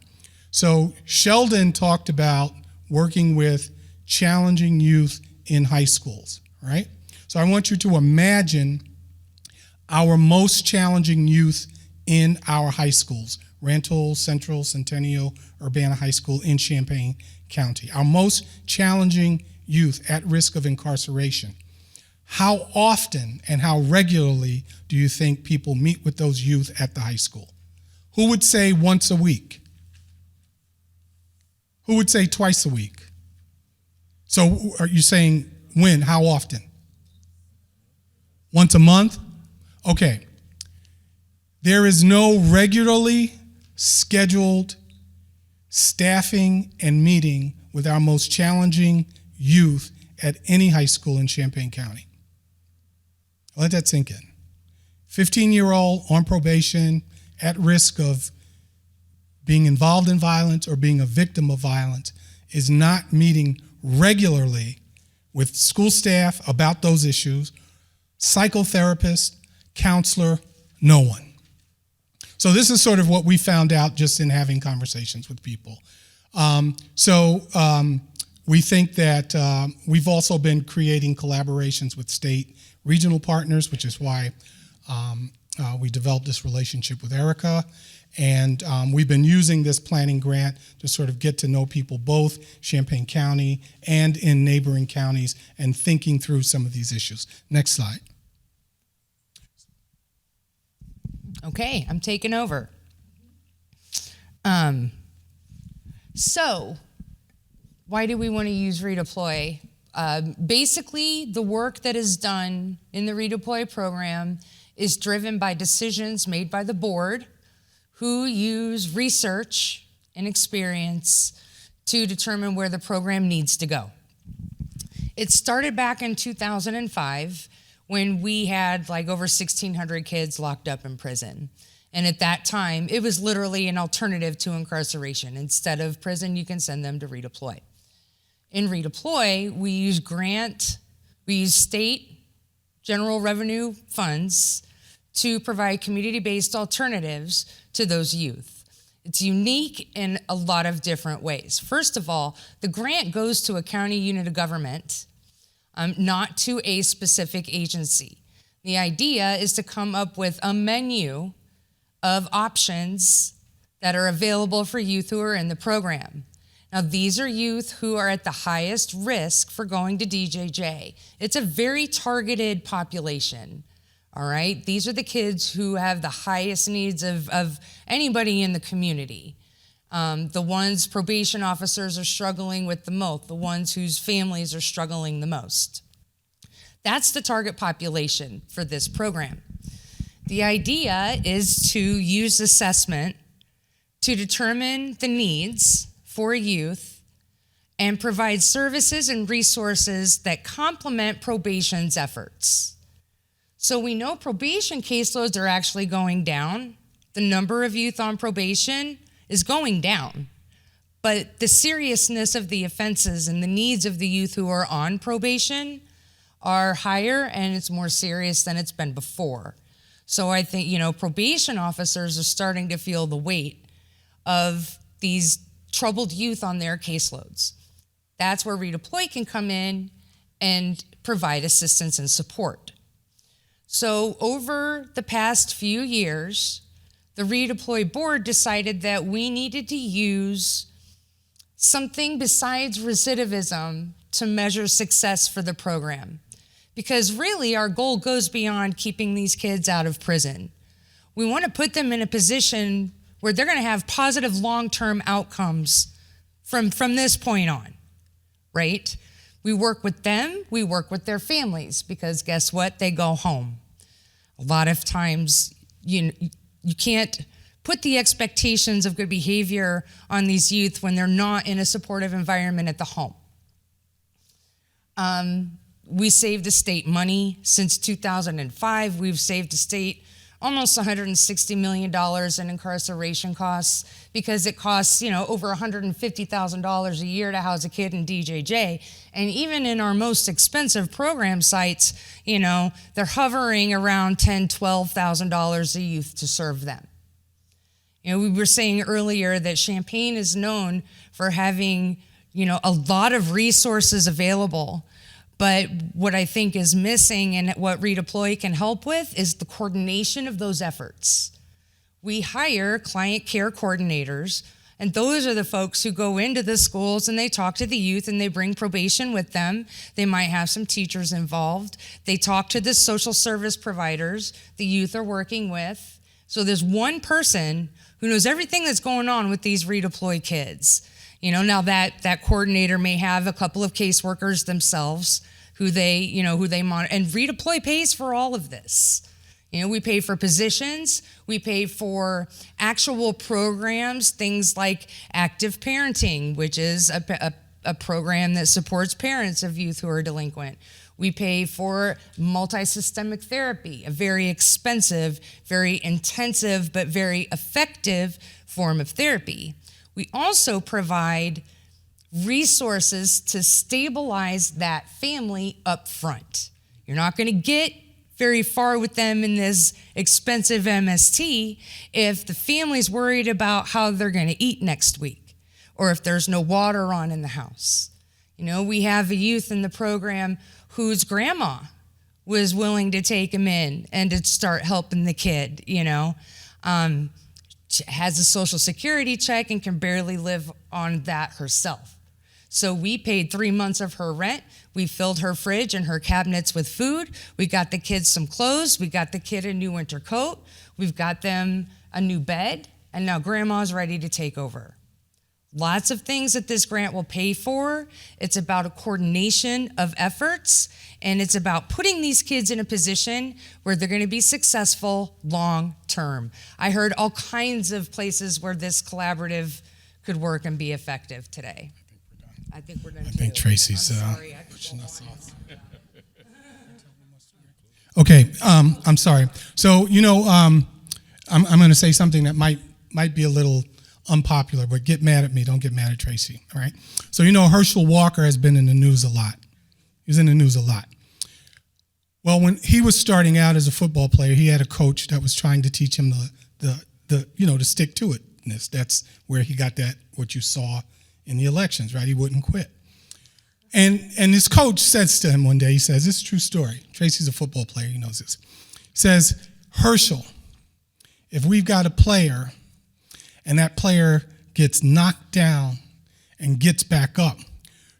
So Sheldon talked about working with challenging youth in high schools, right? So I want you to imagine our most challenging youth in our high schools, Rantoul, Central, Centennial, Urbana High School in Champaign County. Our most challenging youth at risk of incarceration. How often and how regularly do you think people meet with those youth at the high school? Who would say once a week? Who would say twice a week? So are you saying when? How often? Once a month? Okay. There is no regularly scheduled staffing and meeting with our most challenging youth at any high school in Champaign County. Let that sink in. 15-year-old on probation, at risk of being involved in violence or being a victim of violence, is not meeting regularly with school staff about those issues, psychotherapist, counselor, no one. So this is sort of what we found out just in having conversations with people. We think that we've also been creating collaborations with state regional partners, which is why we developed this relationship with Erica. And we've been using this planning grant to sort of get to know people both Champaign County and in neighboring counties and thinking through some of these issues. Next slide. Okay, I'm taking over. So, why do we want to use Redeploy? Basically, the work that is done in the Redeploy program is driven by decisions made by the board, who use research and experience to determine where the program needs to go. It started back in 2005 when we had like over 1,600 kids locked up in prison. And at that time, it was literally an alternative to incarceration. Instead of prison, you can send them to Redeploy. In Redeploy, we use state general revenue funds to provide community-based alternatives to those youth. It's unique in a lot of different ways. First of all, the grant goes to a county unit of government, not to a specific agency. The idea is to come up with a menu of options that are available for youth who are in the program. Now, these are youth who are at the highest risk for going to DJJ. It's a very targeted population, all right? These are the kids who have the highest needs of anybody in the community. The ones probation officers are struggling with the most, the ones whose families are struggling the most. That's the target population for this program. The idea is to use assessment to determine the needs for youth and provide services and resources that complement probation's efforts. So we know probation caseloads are actually going down. The number of youth on probation is going down. But the seriousness of the offenses and the needs of the youth who are on probation are higher, and it's more serious than it's been before. So I think, probation officers are starting to feel the weight of these troubled youth on their caseloads. That's where Redeploy can come in and provide assistance and support. So over the past few years, the Redeploy board decided that we needed to use something besides recidivism to measure success for the program. Because really our goal goes beyond keeping these kids out of prison. We want to put them in a position where they're going to have positive long-term outcomes from this point on, right? We work with them, we work with their families, because guess what? They go home. A lot of times, you can't put the expectations of good behavior on these youth when they're not in a supportive environment at the home. We saved the state money since 2005. We've saved the state almost $160 million in incarceration costs, because it costs, over $150,000 a year to house a kid in DJJ. And even in our most expensive program sites, they're hovering around $10,000, $12,000 a youth to serve them. We were saying earlier that Champaign is known for having, a lot of resources available. But what I think is missing and what Redeploy can help with is the coordination of those efforts. We hire client care coordinators, and those are the folks who go into the schools and they talk to the youth and they bring probation with them. They might have some teachers involved. They talk to the social service providers the youth are working with. So there's one person who knows everything that's going on with these Redeploy kids. Now that coordinator may have a couple of caseworkers themselves who they monitor, and Redeploy pays for all of this. We pay for positions, we pay for actual programs, things like active parenting, which is a program that supports parents of youth who are delinquent. We pay for multi-systemic therapy, a very expensive, very intensive, but very effective form of therapy. We also provide resources to stabilize that family up front. You're not going to get very far with them in this expensive MST if the family's worried about how they're going to eat next week or if there's no water on in the house. We have a youth in the program whose grandma was willing to take him in and to start helping the kid, has a social security check and can barely live on that herself. So we paid 3 months of her rent. We filled her fridge and her cabinets with food. We got the kids some clothes. We got the kid a new winter coat. We've got them a new bed. And now grandma's ready to take over. Lots of things that this grant will pay for. It's about a coordination of efforts, and it's about putting these kids in a position where they're going to be successful long term. I heard all kinds of places where this collaborative could work and be effective today. I think we're done. I think Tracy's pushing us off. Okay, I'm sorry. So I'm going to say something that might be a little unpopular, but get mad at me. Don't get mad at Tracy. All right. So Herschel Walker has been in the news a lot. He's in the news a lot. Well, when he was starting out as a football player, he had a coach that was trying to teach him to stick to itness. That's where he got that, what you saw in the elections, right? He wouldn't quit. And his coach says to him one day, he says, this is a true story. Tracy's a football player, he knows this. He says, Herschel, if we've got a player and that player gets knocked down and gets back up,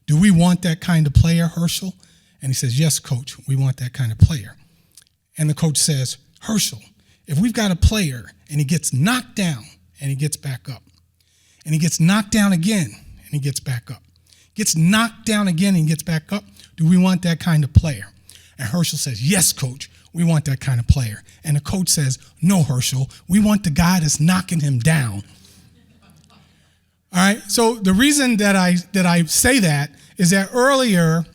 do we want that kind of player, Herschel? And he says, yes, coach, we want that kind of player. And the coach says, Herschel, if we've got a player and he gets knocked down and he gets back up, and he gets knocked down again and he gets back up, gets knocked down again and gets back up, do we want that kind of player? And Herschel says, yes, coach, we want that kind of player. And the coach says, no, Herschel, we want the guy that's knocking him down. All right, so the reason that I say that is that earlier,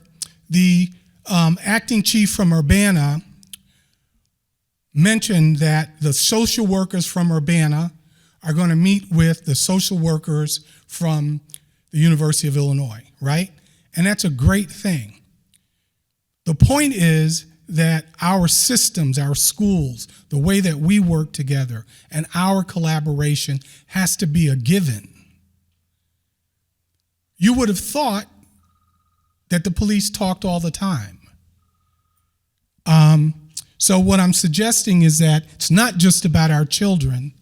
the acting chief from Urbana mentioned that the social workers from Urbana are going to meet with the social workers from the University of Illinois, right? And that's a great thing. The point is that our systems, our schools, the way that we work together, and our collaboration has to be a given. You would have thought that the police talked all the time. So what I'm suggesting is that it's not just about our children.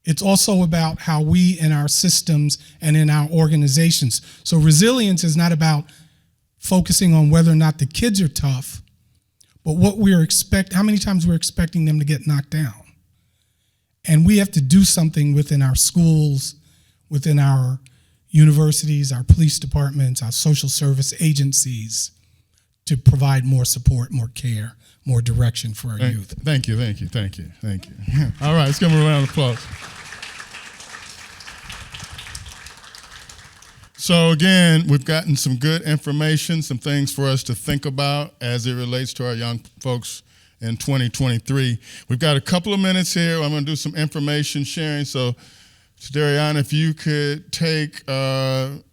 It's also about how we in our systems and in our organizations. So resilience is not about focusing on whether or not the kids are tough, but what how many times we're expecting them to get knocked down. And we have to do something within our schools, within our universities, our police departments, our social service agencies to provide more support, more care, more direction for our youth. Thank you. All right, let's give them a round of applause. So again, we've gotten some good information, some things for us to think about as it relates to our young folks in 2023. We've got a couple of minutes here. I'm going to do some information sharing. So, Dariana, if you could take Ann,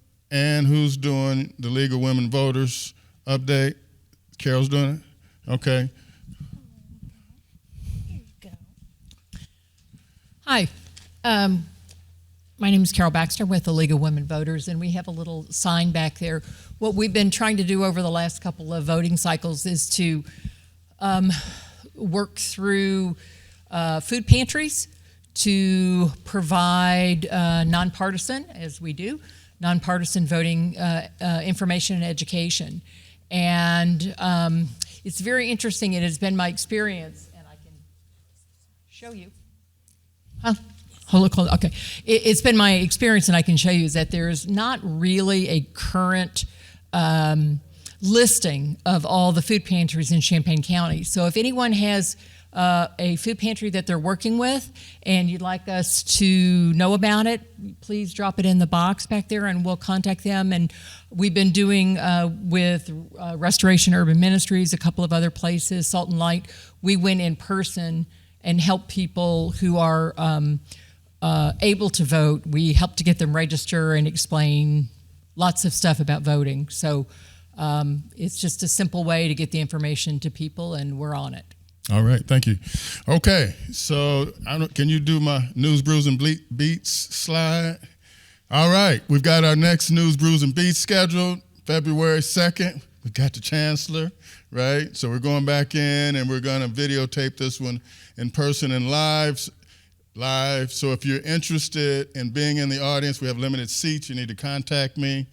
who's doing the League of Women Voters update. Carol's doing it? Okay. Hi. My name is Carol Baxter with the League of Women Voters, and we have a little sign back there. What we've been trying to do over the last couple of voting cycles is to work through food pantries to provide nonpartisan, as we do, nonpartisan voting information and education. And it's very interesting. It has been my experience, and I can show you. Huh? Hold on. Okay. It's been my experience, and I can show you, is that there's not really a current listing of all the food pantries in Champaign County. So if anyone has a food pantry that they're working with and you'd like us to know about it, please drop it in the box back there and we'll contact them. And we've been doing with Restoration Urban Ministries, a couple of other places, Salt and Light. We went in person and helped people who are able to vote. We help to get them register and explain lots of stuff about voting. So it's just a simple way to get the information to people, and we're on it. All right, thank you. Okay, so can you do my News, Brews, and Beats slide? All right, we've got our next News, Brews, and Beats scheduled February 2nd. We've got the Chancellor, right? So we're going back in and we're going to videotape this one in person and live. So if you're interested in being in the audience, we have limited seats. You need to contact me.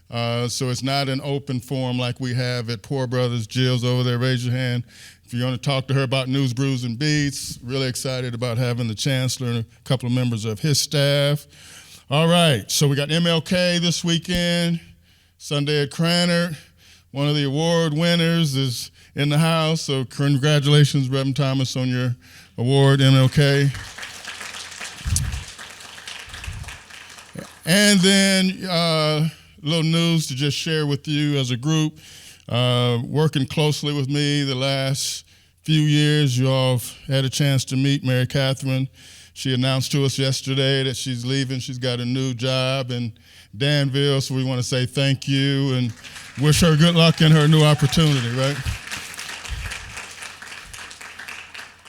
So it's not an open forum like we have at Poor Brothers. Jill's over there. Raise your hand if you want to talk to her about News, Brews, and Beats. Really excited about having the Chancellor and a couple of members of his staff. All right, so we got MLK this weekend, Sunday at Cranard. One of the award winners is in the house, so congratulations, Reverend Thomas, on your award, MLK. And then a little news to just share with you as a group. Working closely with me the last few years, you all have had a chance to meet Mary Catherine. She announced to us yesterday that she's leaving. She's got a new job in Danville, so we want to say thank you and wish her good luck in her new opportunity, right?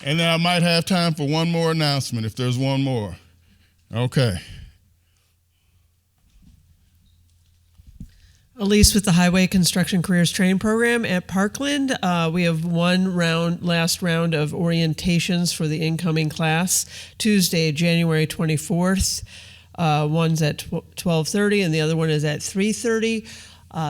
And then I might have time for one more announcement if there's one more. Okay. Elise with the Highway Construction Careers Training Program at Parkland. We have last round of orientations for the incoming class, Tuesday, January 24th. One's at 12:30 and the other one is at 3:30.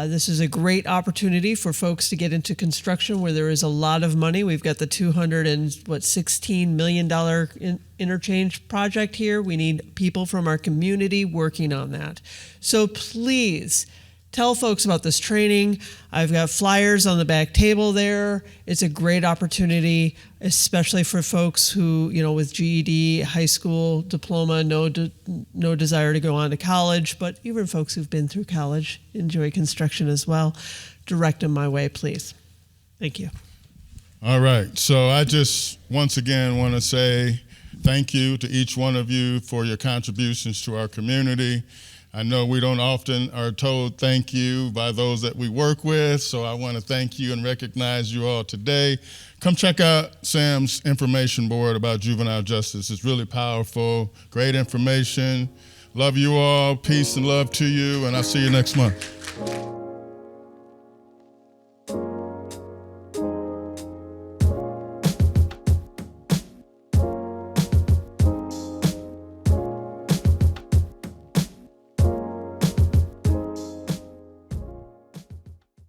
This is a great opportunity for folks to get into construction where there is a lot of money. We've got the $216 million interchange project here. We need people from our community working on that. So please, tell folks about this training. I've got flyers on the back table there. It's a great opportunity, especially for folks who, with GED, high school diploma, no desire to go on to college, but even folks who've been through college enjoy construction as well. Direct them my way, please. Thank you. All right. So I just once again want to say thank you to each one of you for your contributions to our community. I know we don't often are told thank you by those that we work with, so I want to thank you and recognize you all today. Come check out Sam's information board about juvenile justice. It's really powerful, great information. Love you all, peace and love to you, and I'll see you next month.